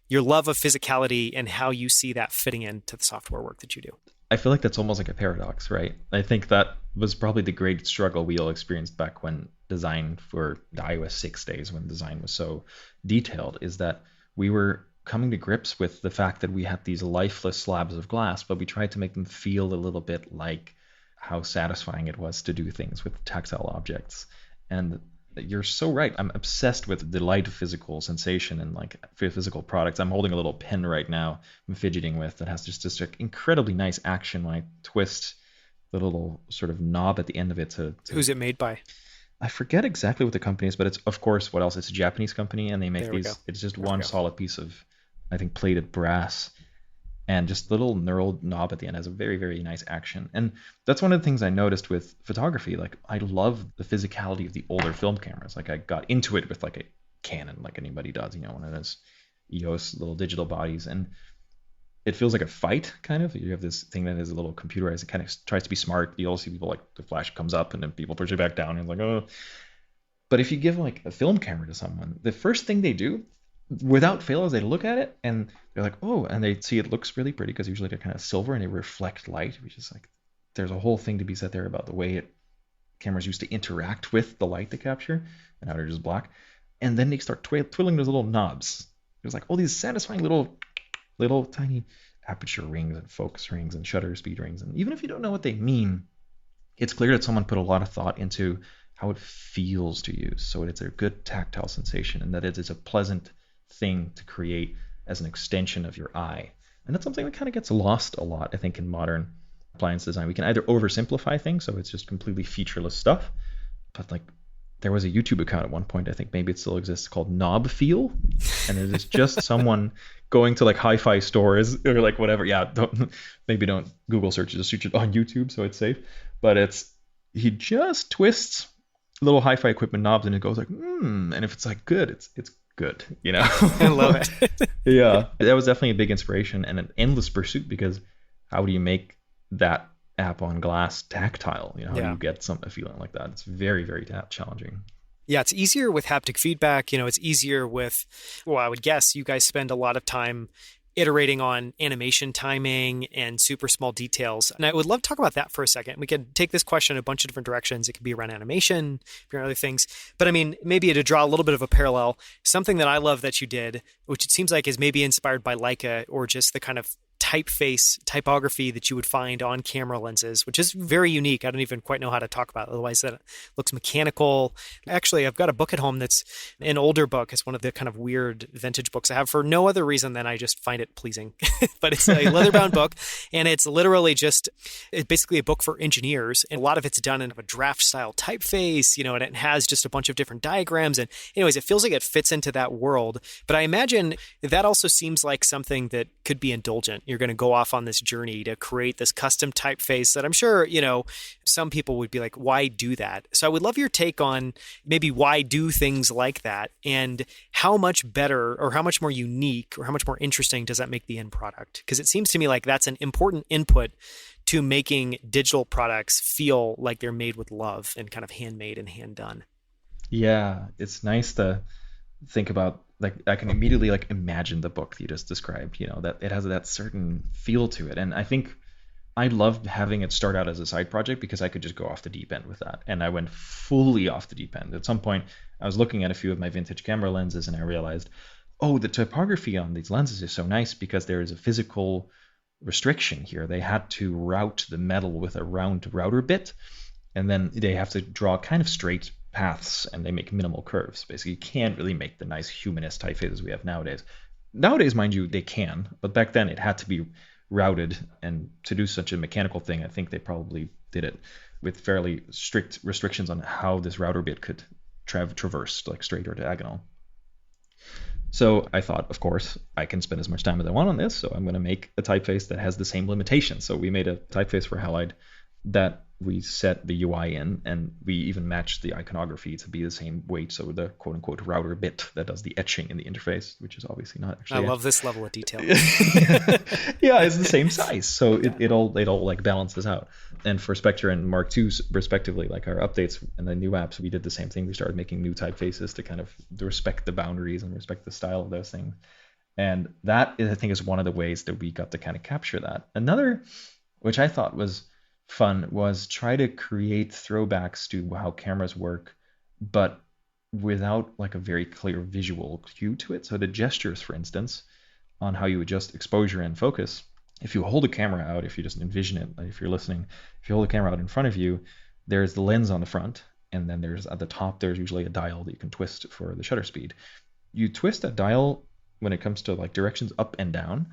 your love of physicality and how you see that fitting into the software work that you do.
I feel like that's almost like a paradox, right? I think that was probably the great struggle we all experienced back when design for the iOS 6 days, when design was so detailed, is that we were coming to grips with the fact that we had these lifeless slabs of glass, but we tried to make them feel a little bit like how satisfying it was to do things with tactile objects. And you're so right. I'm obsessed with the light physical sensation and like physical products. I'm holding a little pen right now I'm fidgeting with that has just an incredibly nice action when I twist the little sort of knob at the end of it to
Who's it made by?
I forget exactly what the company is, but it's, of course, what else? It's a Japanese company, and they make
There we
these.
go.
It's just one solid piece of, I think, plated brass, and just little knurled knob at the end has a very, very nice action. And that's one of the things I noticed with photography. Like, I love the physicality of the older film cameras. Like, I got into it with like a Canon, like anybody does, one of those EOS little digital bodies, and it feels like a fight, kind of. You have this thing that is a little computerized. It kind of tries to be smart. You'll see people like the flash comes up and then people push it back down and it's like, oh. But if you give like a film camera to someone, the first thing they do, without fail, is they look at it and they're like, oh, and they see it looks really pretty because usually they're kind of silver and they reflect light, which is like, there's a whole thing to be said there about the way cameras used to interact with the light they capture, and now they're just black. And then they start twiddling those little knobs. There's like all these satisfying little tiny aperture rings and focus rings and shutter speed rings. And even if you don't know what they mean, it's clear that someone put a lot of thought into how it feels to use. So it's a good tactile sensation and that it is a pleasant thing to create as an extension of your eye. And that's something that kind of gets lost a lot, I think, in modern appliance design. We can either oversimplify things, so it's just completely featureless stuff. But like, there was a YouTube account at one point, I think maybe it still exists, called Knob Feel, and it is just someone going to like hi-fi stores or like whatever. Yeah, don't Google search it, just search it on YouTube so it's safe. But he just twists little hi-fi equipment knobs and it goes like, and if it's like good, it's good,
I love it.
Yeah, that was definitely a big inspiration and an endless pursuit, because how do you make that app on glass tactile? How do you get a feeling like that? It's very, very challenging.
Yeah, it's easier with haptic feedback. It's easier with, I would guess you guys spend a lot of time iterating on animation timing and super small details. And I would love to talk about that for a second. We could take this question in a bunch of different directions. It could be around animation, around other things. But I mean, maybe to draw a little bit of a parallel, something that I love that you did, which it seems like is maybe inspired by Leica or just the kind of typography that you would find on camera lenses, which is very unique. I don't even quite know how to talk about it. Otherwise, that looks mechanical. Actually, I've got a book at home that's an older book. It's one of the kind of weird vintage books I have for no other reason than I just find it pleasing. But it's a leather-bound book, and it's literally it's basically a book for engineers. And a lot of it's done in a draft-style typeface, and it has just a bunch of different diagrams. And anyways, it feels like it fits into that world. But I imagine that also seems like something that could be indulgent. You're going to go off on this journey to create this custom typeface that I'm sure, some people would be like, why do that? So I would love your take on maybe why do things like that, and how much better or how much more unique or how much more interesting does that make the end product? Because it seems to me like that's an important input to making digital products feel like they're made with love and kind of handmade and hand done.
Yeah, it's nice to think about, like, I can immediately like imagine the book that you just described, that it has that certain feel to it. And I think I loved having it start out as a side project because I could just go off the deep end with that. And I went fully off the deep end. At some point, I was looking at a few of my vintage camera lenses and I realized, the typography on these lenses is so nice because there is a physical restriction here. They had to route the metal with a round router bit, and then they have to draw kind of straight paths, and they make minimal curves. Basically, you can't really make the nice humanist typefaces we have nowadays. Nowadays, mind you, they can, but back then it had to be routed, and to do such a mechanical thing, I think they probably did it with fairly strict restrictions on how this router bit could traverse, like straight or diagonal. So I thought, of course, I can spend as much time as I want on this, so I'm going to make a typeface that has the same limitations. So we made a typeface for Halide that we set the UI in, and we even matched the iconography to be the same weight. So the quote unquote router bit that does the etching in the interface, which is obviously not actually.
I love this level of detail.
Yeah, it's the same size. So it all like balances out. And for Spectre and Mark II respectively, like our updates and the new apps, we did the same thing. We started making new typefaces to kind of respect the boundaries and respect the style of those things. And that, I think, is one of the ways that we got to kind of capture that. Another, which I thought was fun, was try to create throwbacks to how cameras work, but without like a very clear visual cue to it. So the gestures, for instance, on how you adjust exposure and focus. If you hold a camera out, if you just envision it, like if you're listening, if you hold a camera out in front of you, there's the lens on the front, And then there's at the top, there's usually a dial that you can twist for the shutter speed. You twist that dial when it comes to like directions up and down,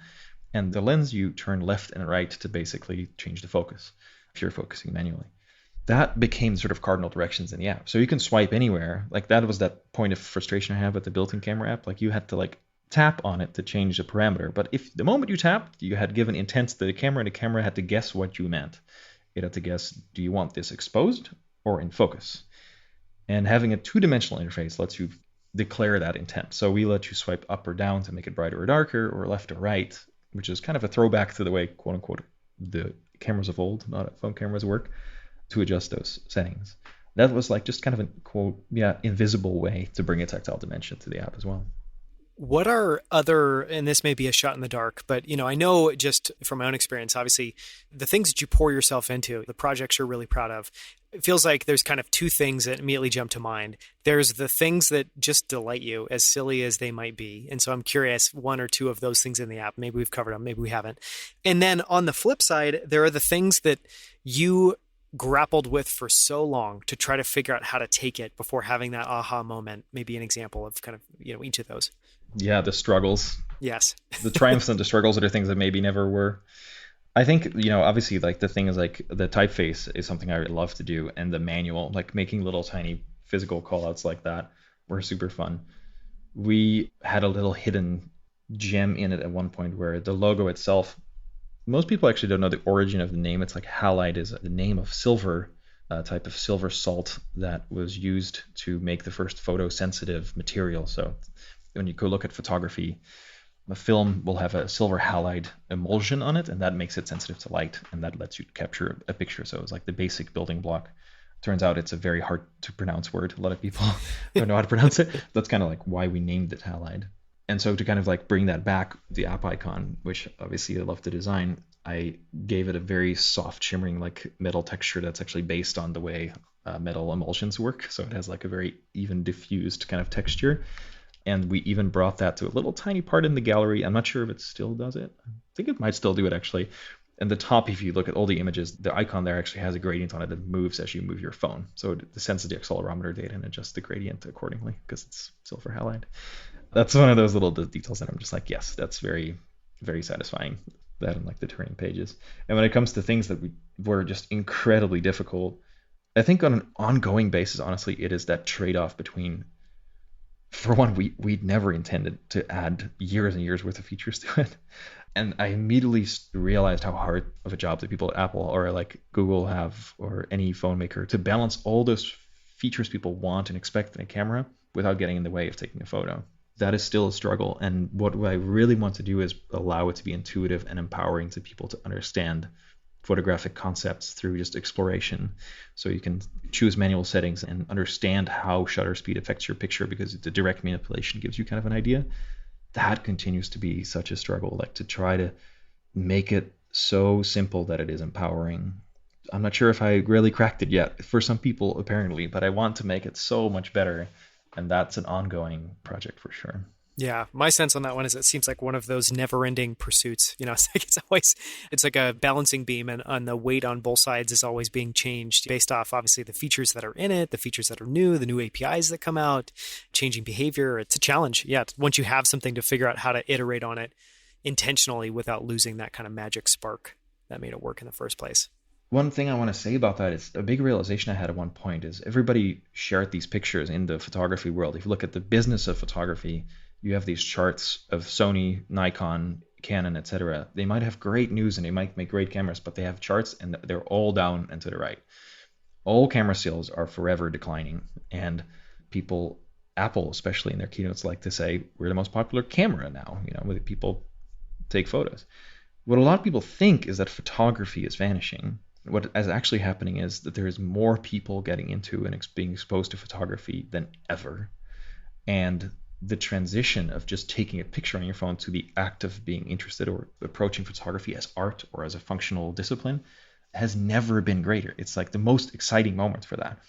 and the lens you turn left and right to basically change the focus if you're focusing manually. That became sort of cardinal directions in the app. So you can swipe anywhere. Like that was that point of frustration I have with the built-in camera app. Like you had to like tap on it to change the parameter. But if the moment you tapped, you had given intents to the camera, and the camera had to guess what you meant. It had to guess, do you want this exposed or in focus? And having a two-dimensional interface lets you declare that intent. So we let you swipe up or down to make it brighter or darker, or left or right, which is kind of a throwback to the way, quote unquote, the cameras of old, not phone cameras, work, to adjust those settings. That was like just kind of a, quote, invisible way to bring a tactile dimension to the app as well.
What are other, and this may be a shot in the dark, but I know just from my own experience, obviously, the things that you pour yourself into, the projects you're really proud of, it feels like there's kind of two things that immediately jump to mind. There's the things that just delight you, as silly as they might be. And so I'm curious, one or two of those things in the app, maybe we've covered them, maybe we haven't. And then on the flip side, there are the things that you grappled with for so long to try to figure out how to take it before having that aha moment. Maybe an example of kind of, each of those.
Yeah, the struggles.
Yes.
The triumphs and the struggles are things that maybe never were. I think, obviously, like the thing is like the typeface is something I love to do. And the manual, like making little tiny physical callouts like that were super fun. We had a little hidden gem in it at one point where the logo itself, most people actually don't know the origin of the name. It's like halide is the name of silver, type of silver salt that was used to make the first photosensitive material. So when you go look at photography, a film will have a silver halide emulsion on it, and that makes it sensitive to light, and that lets you capture a picture. So it's like the basic building block. Turns out it's a very hard to pronounce word. A lot of people don't know how to pronounce it. That's kind of like why we named it halide. And so to kind of like bring that back, the app icon, which obviously I love to design, I gave it a very soft shimmering like metal texture that's actually based on the way metal emulsions work. So it has like a very even diffused kind of texture. And we even brought that to a little tiny part in the gallery. I'm not sure if it still does it. I think it might still do it actually. And the top, if you look at all the images, the icon there actually has a gradient on it that moves as you move your phone. So it sends the accelerometer data and adjusts the gradient accordingly because it's silver halide. That's one of those little details that I'm just like, yes, that's very, very satisfying. That and like the turning pages. And when it comes to things that were just incredibly difficult, I think on an ongoing basis, honestly, it is that trade-off between, for one, we'd never intended to add years and years worth of features to it. And I immediately realized how hard of a job that people at Apple or like Google have, or any phone maker, to balance all those features people want and expect in a camera without getting in the way of taking a photo. That is still a struggle. And what I really want to do is allow it to be intuitive and empowering to people to understand photographic concepts through just exploration. So you can choose manual settings and understand how shutter speed affects your picture, because the direct manipulation gives you kind of an idea. That continues to be such a struggle, like to try to make it so simple that it is empowering. I'm not sure if I really cracked it yet, for some people apparently, but I want to make it so much better. And that's an ongoing project for sure.
Yeah, my sense on that one is it seems like one of those never-ending pursuits. It's like a balancing beam, and on the weight on both sides is always being changed based off, obviously, the features that are in it, the features that are new, the new APIs that come out, changing behavior. It's a challenge. Yeah, once you have something to figure out how to iterate on it intentionally without losing that kind of magic spark that made it work in the first place.
One thing I want to say about that is a big realization I had at one point is everybody shared these pictures in the photography world. If you look at the business of photography, you have these charts of Sony, Nikon, Canon, etc. They might have great news and they might make great cameras, but they have charts and they're all down and to the right. All camera sales are forever declining, and people, Apple especially in their keynotes, like to say we're the most popular camera now, where people take photos. What a lot of people think is that photography is vanishing. What is actually happening is that there is more people getting into and being exposed to photography than ever. And the transition of just taking a picture on your phone to the act of being interested or approaching photography as art or as a functional discipline has never been greater. It's like the most exciting moment for that.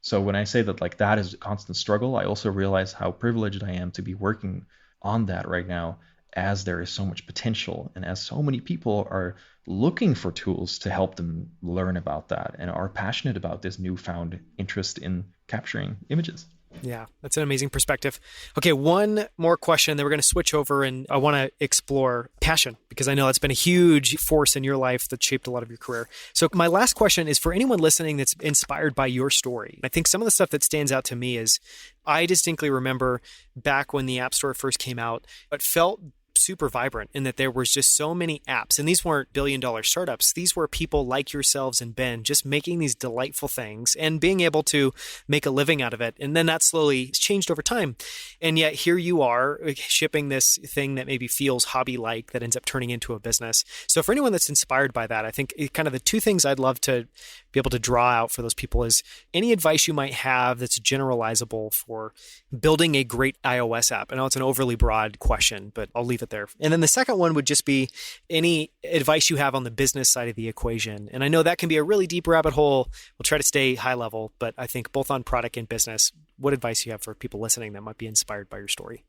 So when I say that like that is a constant struggle, I also realize how privileged I am to be working on that right now as there is so much potential and as so many people are looking for tools to help them learn about that and are passionate about this newfound interest in capturing images.
Yeah, that's an amazing perspective. Okay, one more question, then we're going to switch over and I want to explore passion because I know that's been a huge force in your life that shaped a lot of your career. So my last question is for anyone listening that's inspired by your story. I think some of the stuff that stands out to me is I distinctly remember back when the App Store first came out, it felt super vibrant in that there was just so many apps, and these weren't billion-dollar startups. These were people like yourselves and Ben just making these delightful things and being able to make a living out of it. And then that slowly changed over time. And yet here you are shipping this thing that maybe feels hobby-like that ends up turning into a business. So for anyone that's inspired by that, I think kind of the two things I'd love to be able to draw out for those people is any advice you might have that's generalizable for building a great iOS app. I know it's an overly broad question, but I'll leave it there. And then the second one would just be any advice you have on the business side of the equation. And I know that can be a really deep rabbit hole. We'll try to stay high level, but I think both on product and business, what advice you have for people listening that might be inspired by your story?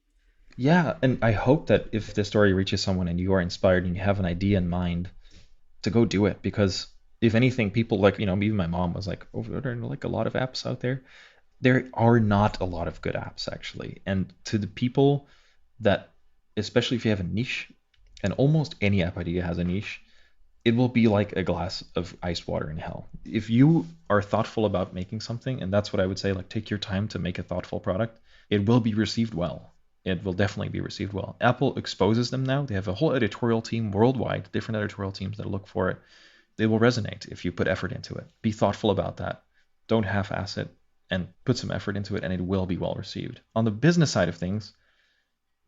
Yeah, and I hope that if this story reaches someone and you are inspired and you have an idea in mind, to go do it. Because if anything, people like, even my mom was like, oh, are there like a lot of apps out there? There are not a lot of good apps, actually. And to the people that, especially if you have a niche, and almost any app idea has a niche, it will be like a glass of iced water in hell. If you are thoughtful about making something, and that's what I would say, like take your time to make a thoughtful product, it will be received well. It will definitely be received well. Apple exposes them now. They have a whole editorial team worldwide, different editorial teams that look for it. They will resonate if you put effort into it. Be thoughtful about that. Don't half-ass it and put some effort into it, and it will be well received. On the business side of things,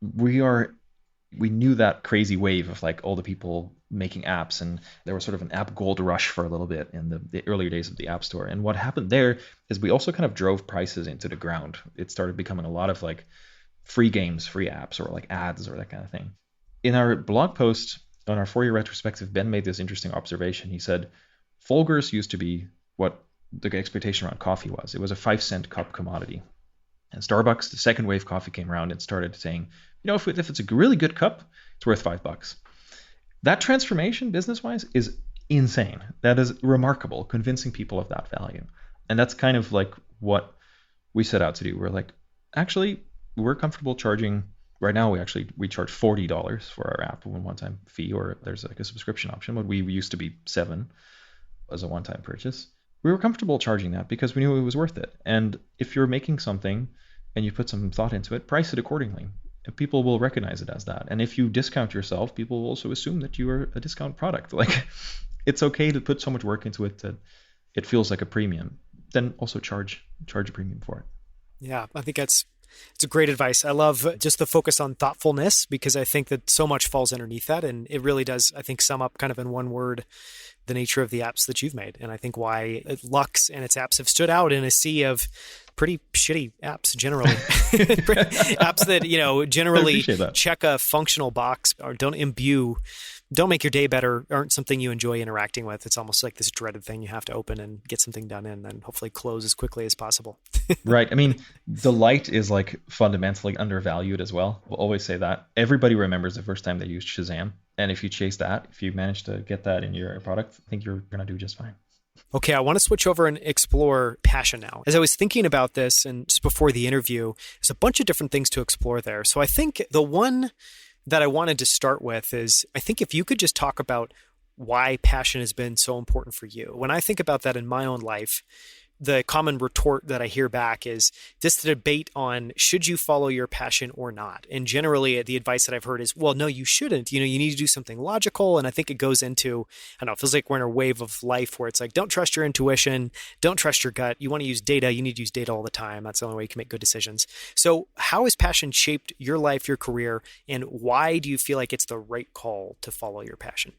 we knew that crazy wave of like all the people making apps, and there was sort of an app gold rush for a little bit in the earlier days of the App Store. And what happened there is we also kind of drove prices into the ground. It started becoming a lot of like free games, free apps, or like ads or that kind of thing. In our blog post on our 4-year retrospective, Ben made this interesting observation. He said, Folgers used to be what the expectation around coffee was. It was a 5-cent cup commodity. And Starbucks, the second wave coffee came around and started saying, if it's a really good cup, it's worth $5. That transformation, business-wise, is insane. That is remarkable, convincing people of that value. And that's kind of like what we set out to do. We're like, actually, we're comfortable charging. Right now, we charge $40 for our app, a one-time fee, or there's like a subscription option. But we used to be $7 as a one-time purchase. We were comfortable charging that because we knew it was worth it. And if you're making something and you put some thought into it, price it accordingly. And people will recognize it as that. And if you discount yourself, people will also assume that you are a discount product. Like, it's okay to put so much work into it that it feels like a premium. Then also charge a premium for it.
Yeah, I think it's a great advice. I love just the focus on thoughtfulness because I think that so much falls underneath that. And it really does, I think, sum up kind of in one word the nature of the apps that you've made. And I think why Lux and its apps have stood out in a sea of pretty shitty apps generally. Apps that, generally check a functional box or don't make your day better, aren't something you enjoy interacting with. It's almost like this dreaded thing you have to open and get something done in and then hopefully close as quickly as possible.
Right. I mean, delight is like fundamentally undervalued as well. We'll always say that. Everybody remembers the first time they used Shazam. And if you chase that, if you manage to get that in your product, I think you're going to do just fine.
Okay, I want to switch over and explore passion now. As I was thinking about this and just before the interview, there's a bunch of different things to explore there. So I think the one that I wanted to start with is, I think if you could just talk about why passion has been so important for you. When I think about that in my own life, the common retort that I hear back is this debate on should you follow your passion or not. And generally the advice that I've heard is, well, no, you shouldn't. You need to do something logical. And I think it goes into, it feels like we're in a wave of life where it's like, don't trust your intuition, don't trust your gut. You want to use data. You need to use data all the time. That's the only way you can make good decisions. So how has passion shaped your life, your career, and why do you feel like it's the right call to follow your passion?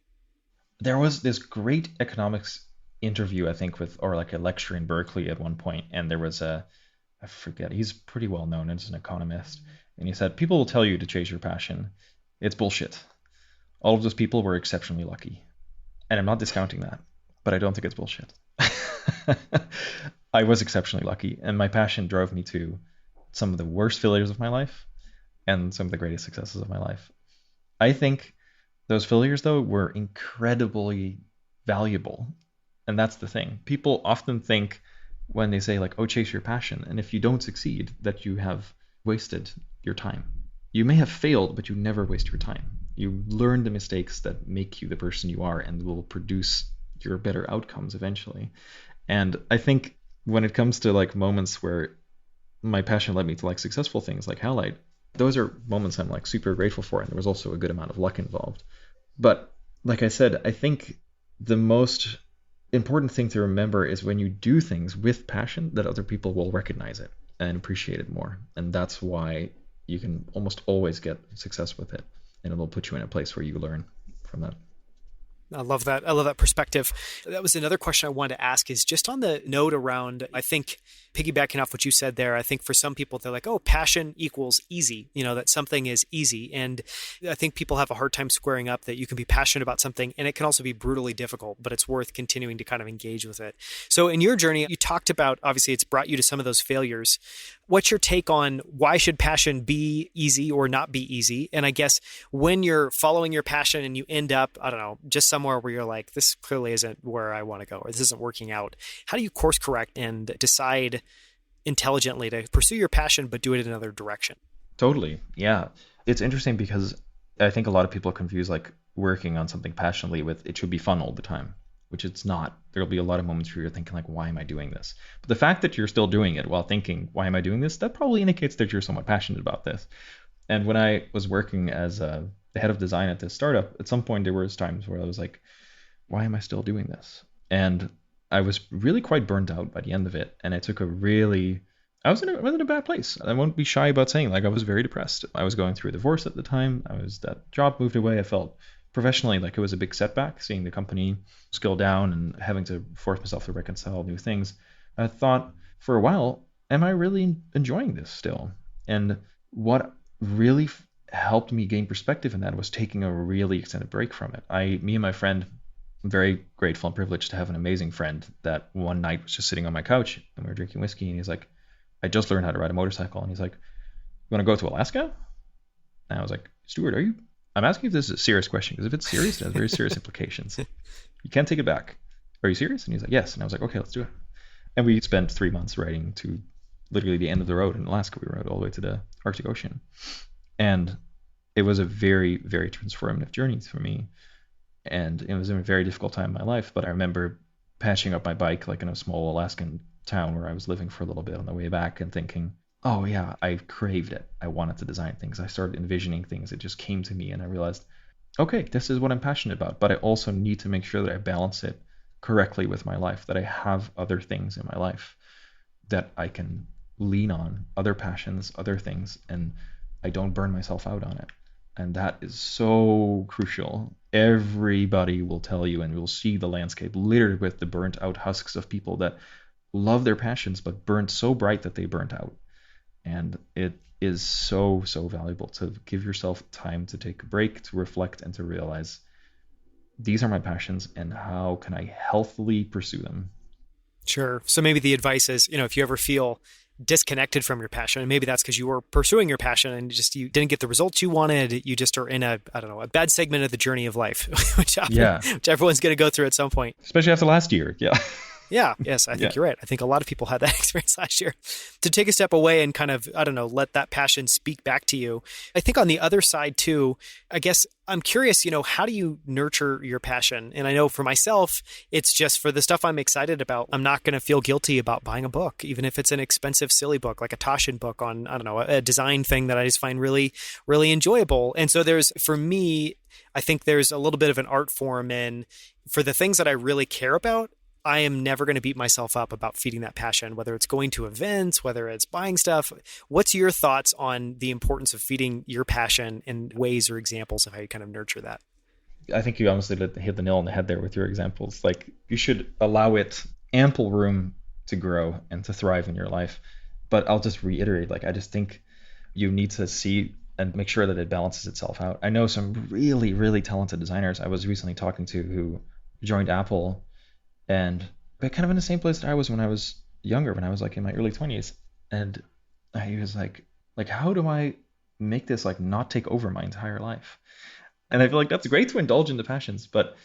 There was this great economics interview, I think, or like a lecture in Berkeley at one point, and there was I forget, he's pretty well known as an economist, and he said, people will tell you to chase your passion. It's bullshit. All of those people were exceptionally lucky. And I'm not discounting that, but I don't think it's bullshit. I was exceptionally lucky, and my passion drove me to some of the worst failures of my life and some of the greatest successes of my life. I think those failures, though, were incredibly valuable. And that's the thing. People often think when they say, like, oh, chase your passion. And if you don't succeed, that you have wasted your time. You may have failed, but you never waste your time. You learn the mistakes that make you the person you are and will produce your better outcomes eventually. And I think when it comes to like moments where my passion led me to like successful things like Halide, those are moments I'm like super grateful for. And there was also a good amount of luck involved. But like I said, I think the most important thing to remember is when you do things with passion that other people will recognize it and appreciate it more. And that's why you can almost always get success with it. And it'll put you in a place where you learn from that.
I love that. I love that perspective. That was another question I wanted to ask is just on the note around, I think, piggybacking off what you said there, I think for some people, they're like, oh, passion equals easy, that something is easy. And I think people have a hard time squaring up that you can be passionate about something and it can also be brutally difficult, but it's worth continuing to kind of engage with it. So in your journey, you talked about, obviously, it's brought you to some of those failures. What's your take on why should passion be easy or not be easy? And I guess when you're following your passion and you end up, I don't know, just somewhere where you're like, this clearly isn't where I want to go, or this isn't working out, how do you course correct and decide intelligently to pursue your passion, but do it in another direction?
Totally. Yeah. It's interesting because I think a lot of people confuse like working on something passionately with it should be fun all the time, which it's not. There'll be a lot of moments where you're thinking like, why am I doing this? But the fact that you're still doing it while thinking, why am I doing this? That probably indicates that you're somewhat passionate about this. And when I was working as the head of design at this startup, at some point there was times where I was like, why am I still doing this? And I was really quite burnt out by the end of it. And I was in a bad place. I won't be shy about saying, like, I was very depressed. I was going through a divorce at the time. That job moved away. I felt professionally like it was a big setback, seeing the company scale down and having to force myself to reconcile new things. I thought for a while, am I really enjoying this still? And what really helped me gain perspective in that was taking a really extended break from it. Me and my friend, I'm very grateful and privileged to have an amazing friend that one night was just sitting on my couch and we were drinking whiskey and he's like, I just learned how to ride a motorcycle. And he's like, you want to go to Alaska? And I was like, Stuart, I'm asking if this is a serious question, because if it's serious, it has very serious implications. You can't take it back. Are you serious? And he's like, yes. And I was like, okay, let's do it. And we spent 3 months riding to literally the end of the road in Alaska. We rode all the way to the Arctic Ocean. And it was a very, very transformative journey for me. And it was a very difficult time in my life. But I remember patching up my bike like in a small Alaskan town where I was living for a little bit on the way back and thinking, oh yeah, I craved it. I wanted to design things. I started envisioning things. It just came to me and I realized, okay, this is what I'm passionate about. But I also need to make sure that I balance it correctly with my life, that I have other things in my life that I can lean on, other passions, other things, and I don't burn myself out on it. And that is so crucial. Everybody will tell you, and you'll see the landscape littered with the burnt out husks of people that love their passions, but burnt so bright that they burnt out. And it is so, so valuable to give yourself time to take a break, to reflect, and to realize these are my passions and how can I healthily pursue them.
Sure. So maybe the advice is, if you ever feel disconnected from your passion, and maybe that's because you were pursuing your passion and you didn't get the results you wanted. You just are in a bad segment of the journey of life, which everyone's going to go through at some point.
Especially after last year. Yeah.
Yeah. Yes. I think you're right. I think a lot of people had that experience last year. To take a step away and kind of, let that passion speak back to you. I think on the other side too, I guess I'm curious, how do you nurture your passion? And I know for myself, it's just for the stuff I'm excited about. I'm not going to feel guilty about buying a book, even if it's an expensive, silly book, like a Taschen book on, a design thing that I just find really, really enjoyable. And so for me, I think there's a little bit of an art form in for the things that I really care about. I am never going to beat myself up about feeding that passion, whether it's going to events, whether it's buying stuff. What's your thoughts on the importance of feeding your passion and ways or examples of how you kind of nurture that?
I think you honestly hit the nail on the head there with your examples. Like, you should allow it ample room to grow and to thrive in your life. But I'll just reiterate, like, I just think you need to see and make sure that it balances itself out. I know some really, really talented designers I was recently talking to who joined Apple, and they're kind of in the same place that I was when I was younger, when I was like in my early 20s. And he was like, how do I make this like not take over my entire life? And I feel like that's great to indulge in the passions, but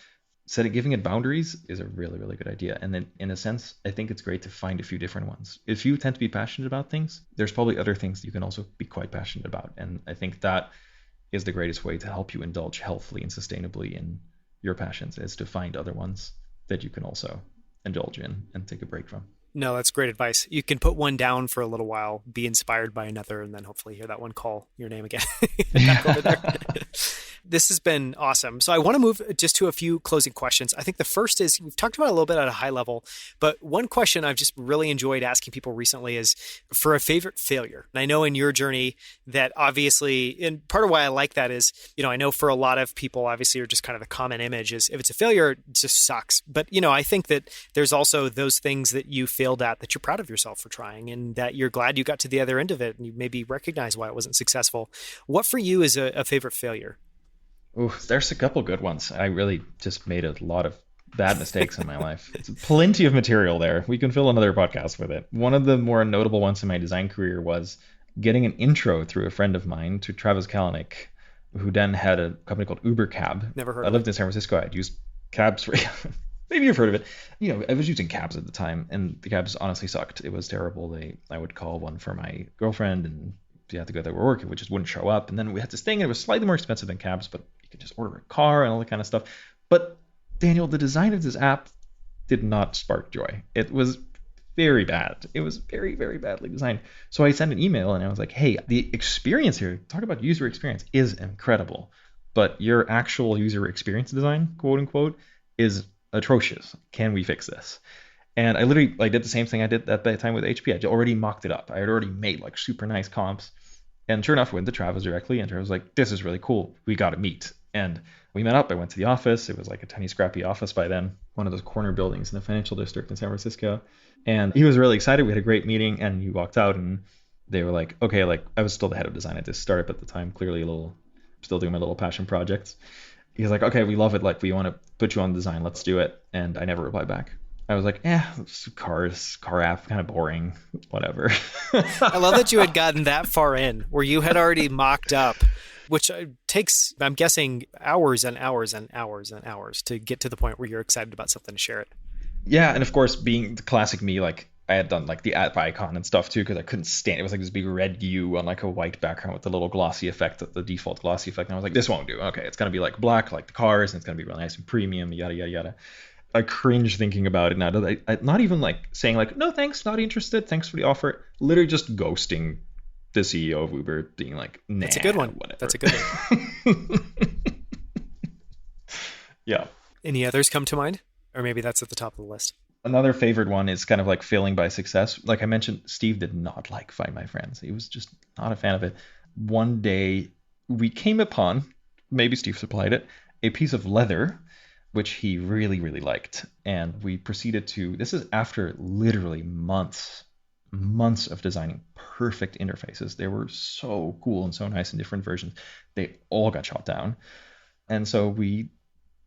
giving it boundaries is a really, really good idea. And then in a sense, I think it's great to find a few different ones. If you tend to be passionate about things, there's probably other things you can also be quite passionate about. And I think that is the greatest way to help you indulge healthily and sustainably in your passions, is to find other ones that you can also indulge in and take a break from.
No, that's great advice. You can put one down for a little while, be inspired by another, and then hopefully hear that one call your name again. Back over there. This has been awesome. So I want to move just to a few closing questions. I think the first is, we've talked about it a little bit at a high level, but one question I've just really enjoyed asking people recently is for a favorite failure. And I know in your journey that obviously, and part of why I like that is, I know for a lot of people, obviously, are just kind of the common image is if it's a failure, it just sucks. But, I think that there's also those things that you failed at that you're proud of yourself for trying and that you're glad you got to the other end of it and you maybe recognize why it wasn't successful. What for you is a favorite failure?
Oh, there's a couple good ones. I really just made a lot of bad mistakes in my life. It's plenty of material there. We can fill another podcast with it. One of the more notable ones in my design career was getting an intro through a friend of mine to Travis Kalanick, who then had a company called Uber Cab.
Never heard
of it. I lived in San Francisco. I'd used cabs for maybe you've heard of it. I was using cabs at the time, and the cabs honestly sucked. It was terrible. I would call one for my girlfriend, and you had to go there to work. It just wouldn't show up. And then we had this thing, and it was slightly more expensive than cabs, but you could just order a car and all that kind of stuff. But Daniel, the design of this app did not spark joy. It was very bad. It was very, very badly designed. So I sent an email and I was like, hey, the experience here, talk about user experience, is incredible. But your actual user experience design, quote unquote, is atrocious. Can we fix this? And I literally did the same thing I did at that time with HP. I already mocked it up. I had already made super nice comps. And sure enough, went to Travis directly, and Travis was like, this is really cool. We got to meet. And we met up. I went to the office. It was like a tiny, scrappy office by then, one of those corner buildings in the financial district in San Francisco. And he was really excited. We had a great meeting, and he walked out, and they were like, okay, I was still the head of design at this startup at the time, clearly still doing my little passion projects. He was like, okay, we love it. We want to put you on design. Let's do it. And I never replied back. I was like, car app, kind of boring, whatever.
I love that you had gotten that far in where you had already mocked up, which takes, I'm guessing, hours and hours and hours and hours to get to the point where you're excited about something to share it.
Yeah. And of course, being the classic me, I had done the app icon and stuff too, because I couldn't stand it. It was this big red U on a white background with the little glossy effect, the default glossy effect. And I was like, this won't do. Okay, it's going to be black, like the cars, and it's going to be really nice and premium, yada, yada, yada. I cringe thinking about it now. I not even saying no thanks, not interested, thanks for the offer. Literally just ghosting the CEO of Uber, being nah,
that's a good one.
Whatever.
That's a good one.
Yeah.
Any others come to mind? Or maybe that's at the top of the list.
Another favorite one is kind of failing by success. Like I mentioned, Steve did not Find My Friends. He was just not a fan of it. One day we came upon, maybe Steve supplied it, a piece of leather which he really, really liked. And we proceeded to, this is after literally months of designing perfect interfaces. They were so cool and so nice in different versions. They all got shot down. And so we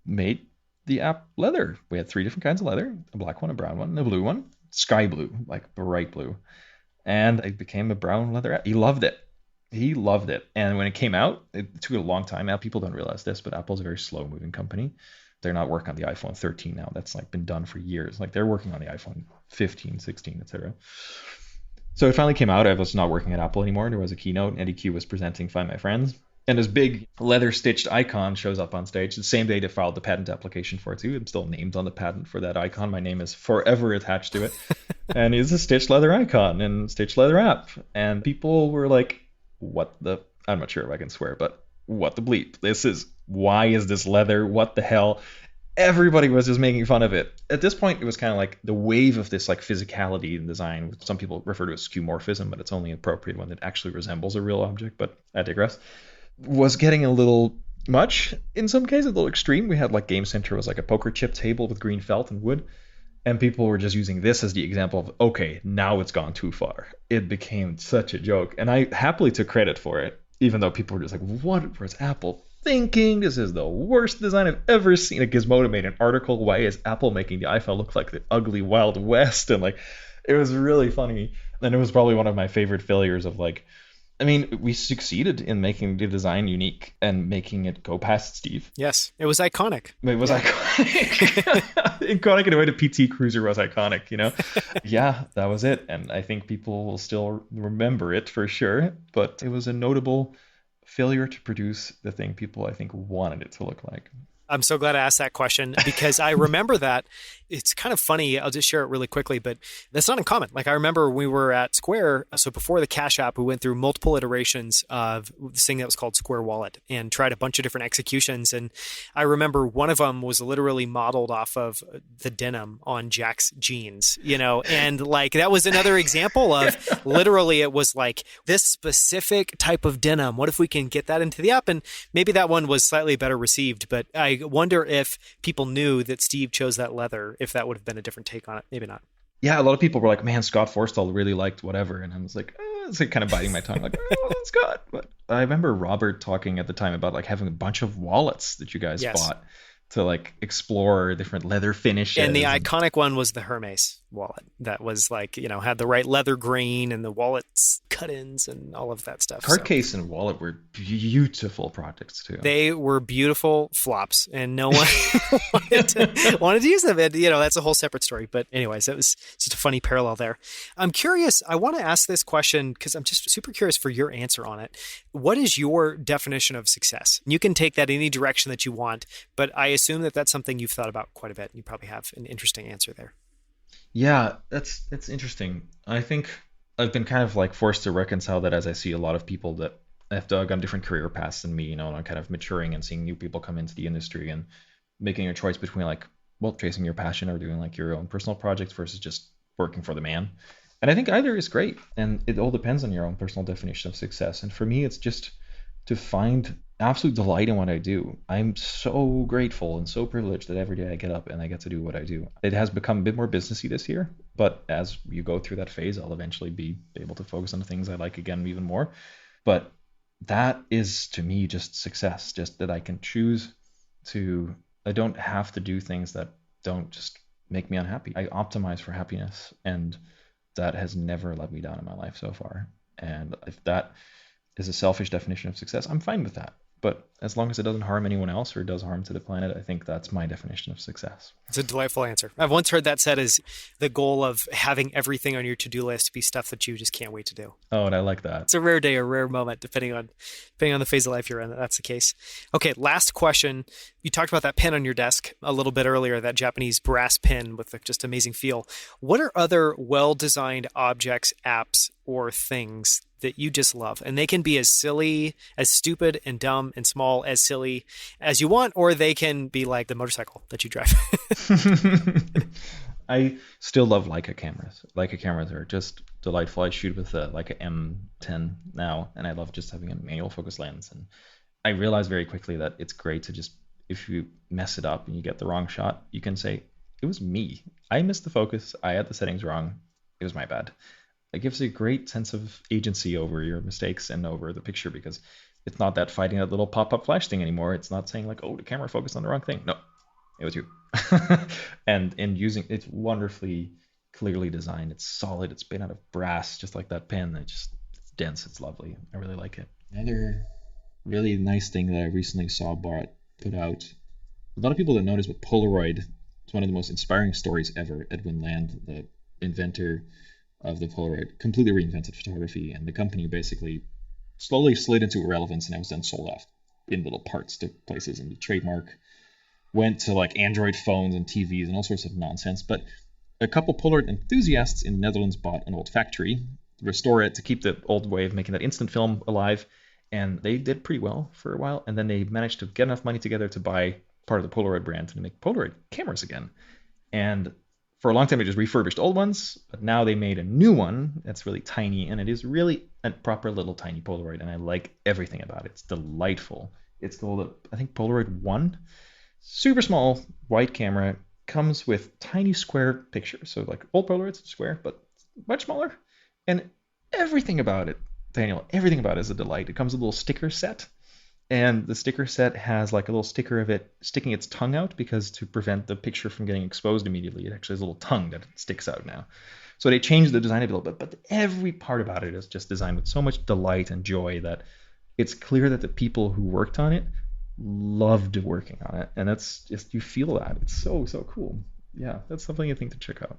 made the app leather. We had 3 different kinds of leather, a black one, a brown one, and a blue one, sky blue, bright blue. And it became a brown leather app. He loved it. And when it came out, it took a long time. Now people don't realize this, but Apple's a very slow moving company. They're not working on the iPhone 13 now. That's been done for years. They're working on the iPhone 15, 16, etc. So it finally came out. I was not working at Apple anymore. There was a keynote, and Eddie Q was presenting Find My Friends. And this big leather stitched icon shows up on stage. The same day they filed the patent application for it too. I'm still named on the patent for that icon. My name is forever attached to it. And it's a stitched leather icon and stitched leather app. And people were like, I'm not sure if I can swear, but what the bleep? Why is this leather? What the hell? Everybody was just making fun of it. At this point, it was kind of the wave of this physicality in design. Some people refer to it as skeuomorphism, but it's only appropriate when it actually resembles a real object. But I digress. Was getting a little much in some cases, a little extreme. We had Game Center was a poker chip table with green felt and wood. And people were just using this as the example of, okay, now it's gone too far. It became such a joke. And I happily took credit for it, even though people were just what was Apple thinking? This is the worst design I've ever seen. Gizmodo made an article, why is Apple making the iPhone look like the ugly Wild West? And it was really funny. And it was probably one of my favorite failures of I mean, we succeeded in making the design unique and making it go past Steve.
Yes, it was iconic.
It was iconic. Iconic in a way the PT Cruiser was iconic, you know? Yeah, that was it. And I think people will still remember it for sure. But it was a notable failure to produce the thing people, I think, wanted it to look like.
I'm so glad I asked that question because I remember that. It's kind of funny. I'll just share it really quickly, but that's not uncommon. Like I remember we were at Square. So before the Cash App, we went through multiple iterations of this thing that was called Square Wallet and tried a bunch of different executions. And I remember one of them was literally modeled off of the denim on Jack's jeans, you know, and like that was another example of literally it was like this specific type of denim. What if we can get that into the app? And maybe that one was slightly better received, but I wonder if people knew that Steve chose that leather, if that would have been a different take on it. Maybe not.
Yeah, a lot of people were like, man, Scott Forstall really liked whatever. And I was like, it's like kind of biting my tongue, like, oh, Scott. But I remember Robert talking at the time about like having a bunch of wallets that you guys bought to like explore different leather finishes.
And the iconic one was the Hermes wallet that was like, you know, had the right leather grain and the wallet's cut-ins and all of that stuff.
Card case and wallet were beautiful projects too.
They were beautiful flops and no one wanted to use them. And, you know, that's a whole separate story. But anyways, it was just a funny parallel there. I'm curious. I want to ask this question because I'm just super curious for your answer on it. What is your definition of success? You can take that any direction that you want, but I assume that that's something you've thought about quite a bit. You probably have an interesting answer there.
Yeah, that's interesting. I think I've been kind of like forced to reconcile that as I see a lot of people that have gone different career paths than me, you know, and I'm kind of maturing and seeing new people come into the industry and making a choice between like, well, chasing your passion or doing like your own personal projects versus just working for the man. And I think either is great. And it all depends on your own personal definition of success. And for me, it's just to find absolute delight in what I do. I'm so grateful and so privileged that every day I get up and I get to do what I do. It has become a bit more businessy this year, but as you go through that phase, I'll eventually be able to focus on the things I like again even more. But that is to me just success, just that I can choose to, I don't have to do things that don't just make me unhappy. I optimize for happiness, and that has never let me down in my life so far. And if that is a selfish definition of success, I'm fine with that. But as long as it doesn't harm anyone else or does harm to the planet, I think that's my definition of success.
It's a delightful answer. I've once heard that said as the goal of having everything on your to-do list be stuff that you just can't wait to do.
Oh, and I like that.
It's a rare day or rare moment, depending on the phase of life you're in. That's the case. Okay, last question. You talked about that pin on your desk a little bit earlier, that Japanese brass pin with the just amazing feel. What are other well-designed objects, apps, or things that you just love? And they can be as silly, as stupid and dumb and small as silly as you want, or they can be like the motorcycle that you drive.
I still love Leica cameras. Leica cameras are just delightful. I shoot with a Leica M10 now, and I love just having a manual focus lens. And I realized very quickly that it's great to just, if you mess it up and you get the wrong shot, you can say, it was me. I missed the focus. I had the settings wrong. It was my bad. It gives a great sense of agency over your mistakes and over the picture, because it's not that fighting that little pop-up flash thing anymore. It's not saying like, oh, the camera focused on the wrong thing. No, it was you. and using it's wonderfully clearly designed. It's solid. It's made out of brass, just like that pen. It's dense. It's lovely. I really like it. Another really nice thing that I recently saw Bart put out. A lot of people don't notice, but Polaroid is one of the most inspiring stories ever. Edwin Land, the inventor of the Polaroid, completely reinvented photography, and the company basically slowly slid into irrelevance and it was then sold off in little parts to places, and the trademark went to like Android phones and TVs and all sorts of nonsense. But a couple Polaroid enthusiasts in the Netherlands bought an old factory to restore it, to keep the old way of making that instant film alive, and they did pretty well for a while, and then they managed to get enough money together to buy part of the Polaroid brand to make Polaroid cameras again. And for a long time, they just refurbished old ones, but now they made a new one that's really tiny, and it is really a proper little tiny Polaroid, and I like everything about it. It's delightful. It's called, I think, Polaroid 1. Super small white camera, comes with tiny square pictures. So like old Polaroids, square, but much smaller. And everything about it, Daniel, everything about it is a delight. It comes with a little sticker set. And the sticker set has like a little sticker of it sticking its tongue out, because to prevent the picture from getting exposed immediately, it actually has a little tongue that sticks out now. So they changed the design a little bit, but every part about it is just designed with so much delight and joy that it's clear that the people who worked on it loved working on it. And that's just, you feel that. It's so cool. Yeah, that's something I think to check out.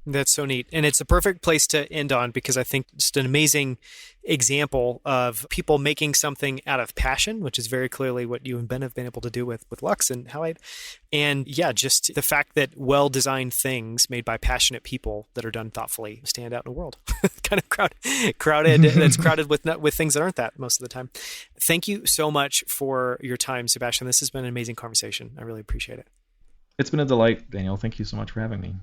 That's so neat. And it's a perfect place to end on, because I think just an amazing example of people making something out of passion, which is very clearly what you and Ben have been able to do with Lux and Halide. And yeah, just the fact that well-designed things made by passionate people that are done thoughtfully stand out in the world. Kind of crowded. It's crowded with things that aren't that most of the time. Thank you so much for your time, Sebastiaan. This has been an amazing conversation. I really appreciate it.
It's been a delight, Daniel. Thank you so much for having me.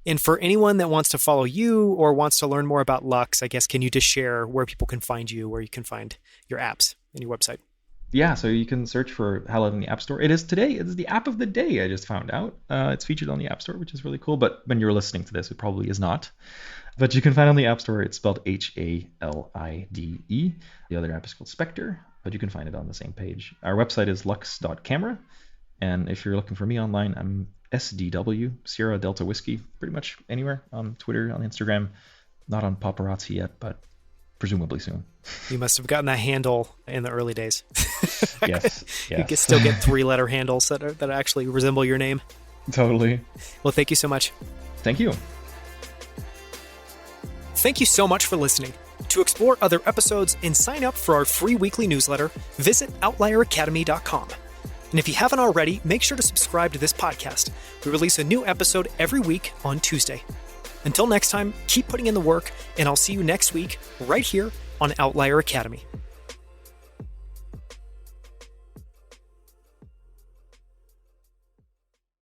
And for anyone that wants to follow you or wants to learn more about Lux, I guess, can you just share where people can find you, where you can find your apps and your website?
Yeah, so you can search for Halide in the App Store. It is today. It's the app of the day, I just found out. It's featured on the App Store, which is really cool. But when you're listening to this, it probably is not. But you can find it on the App Store. It's spelled Halide. The other app is called Spectre, but you can find it on the same page. Our website is lux.camera. And if you're looking for me online, I'm SDW, Sierra Delta Whiskey, pretty much anywhere, on Twitter, on Instagram. Not on paparazzi yet, but presumably soon.
You must have gotten that handle in the early days.
Yes.
You can still get 3-letter handles that actually resemble your name.
Totally.
Well, thank you so much.
Thank you.
Thank you so much for listening. To explore other episodes and sign up for our free weekly newsletter, visit outlieracademy.com. And if you haven't already, make sure to subscribe to this podcast. We release a new episode every week on Tuesday. Until next time, keep putting in the work, and I'll see you next week right here on Outlier Academy.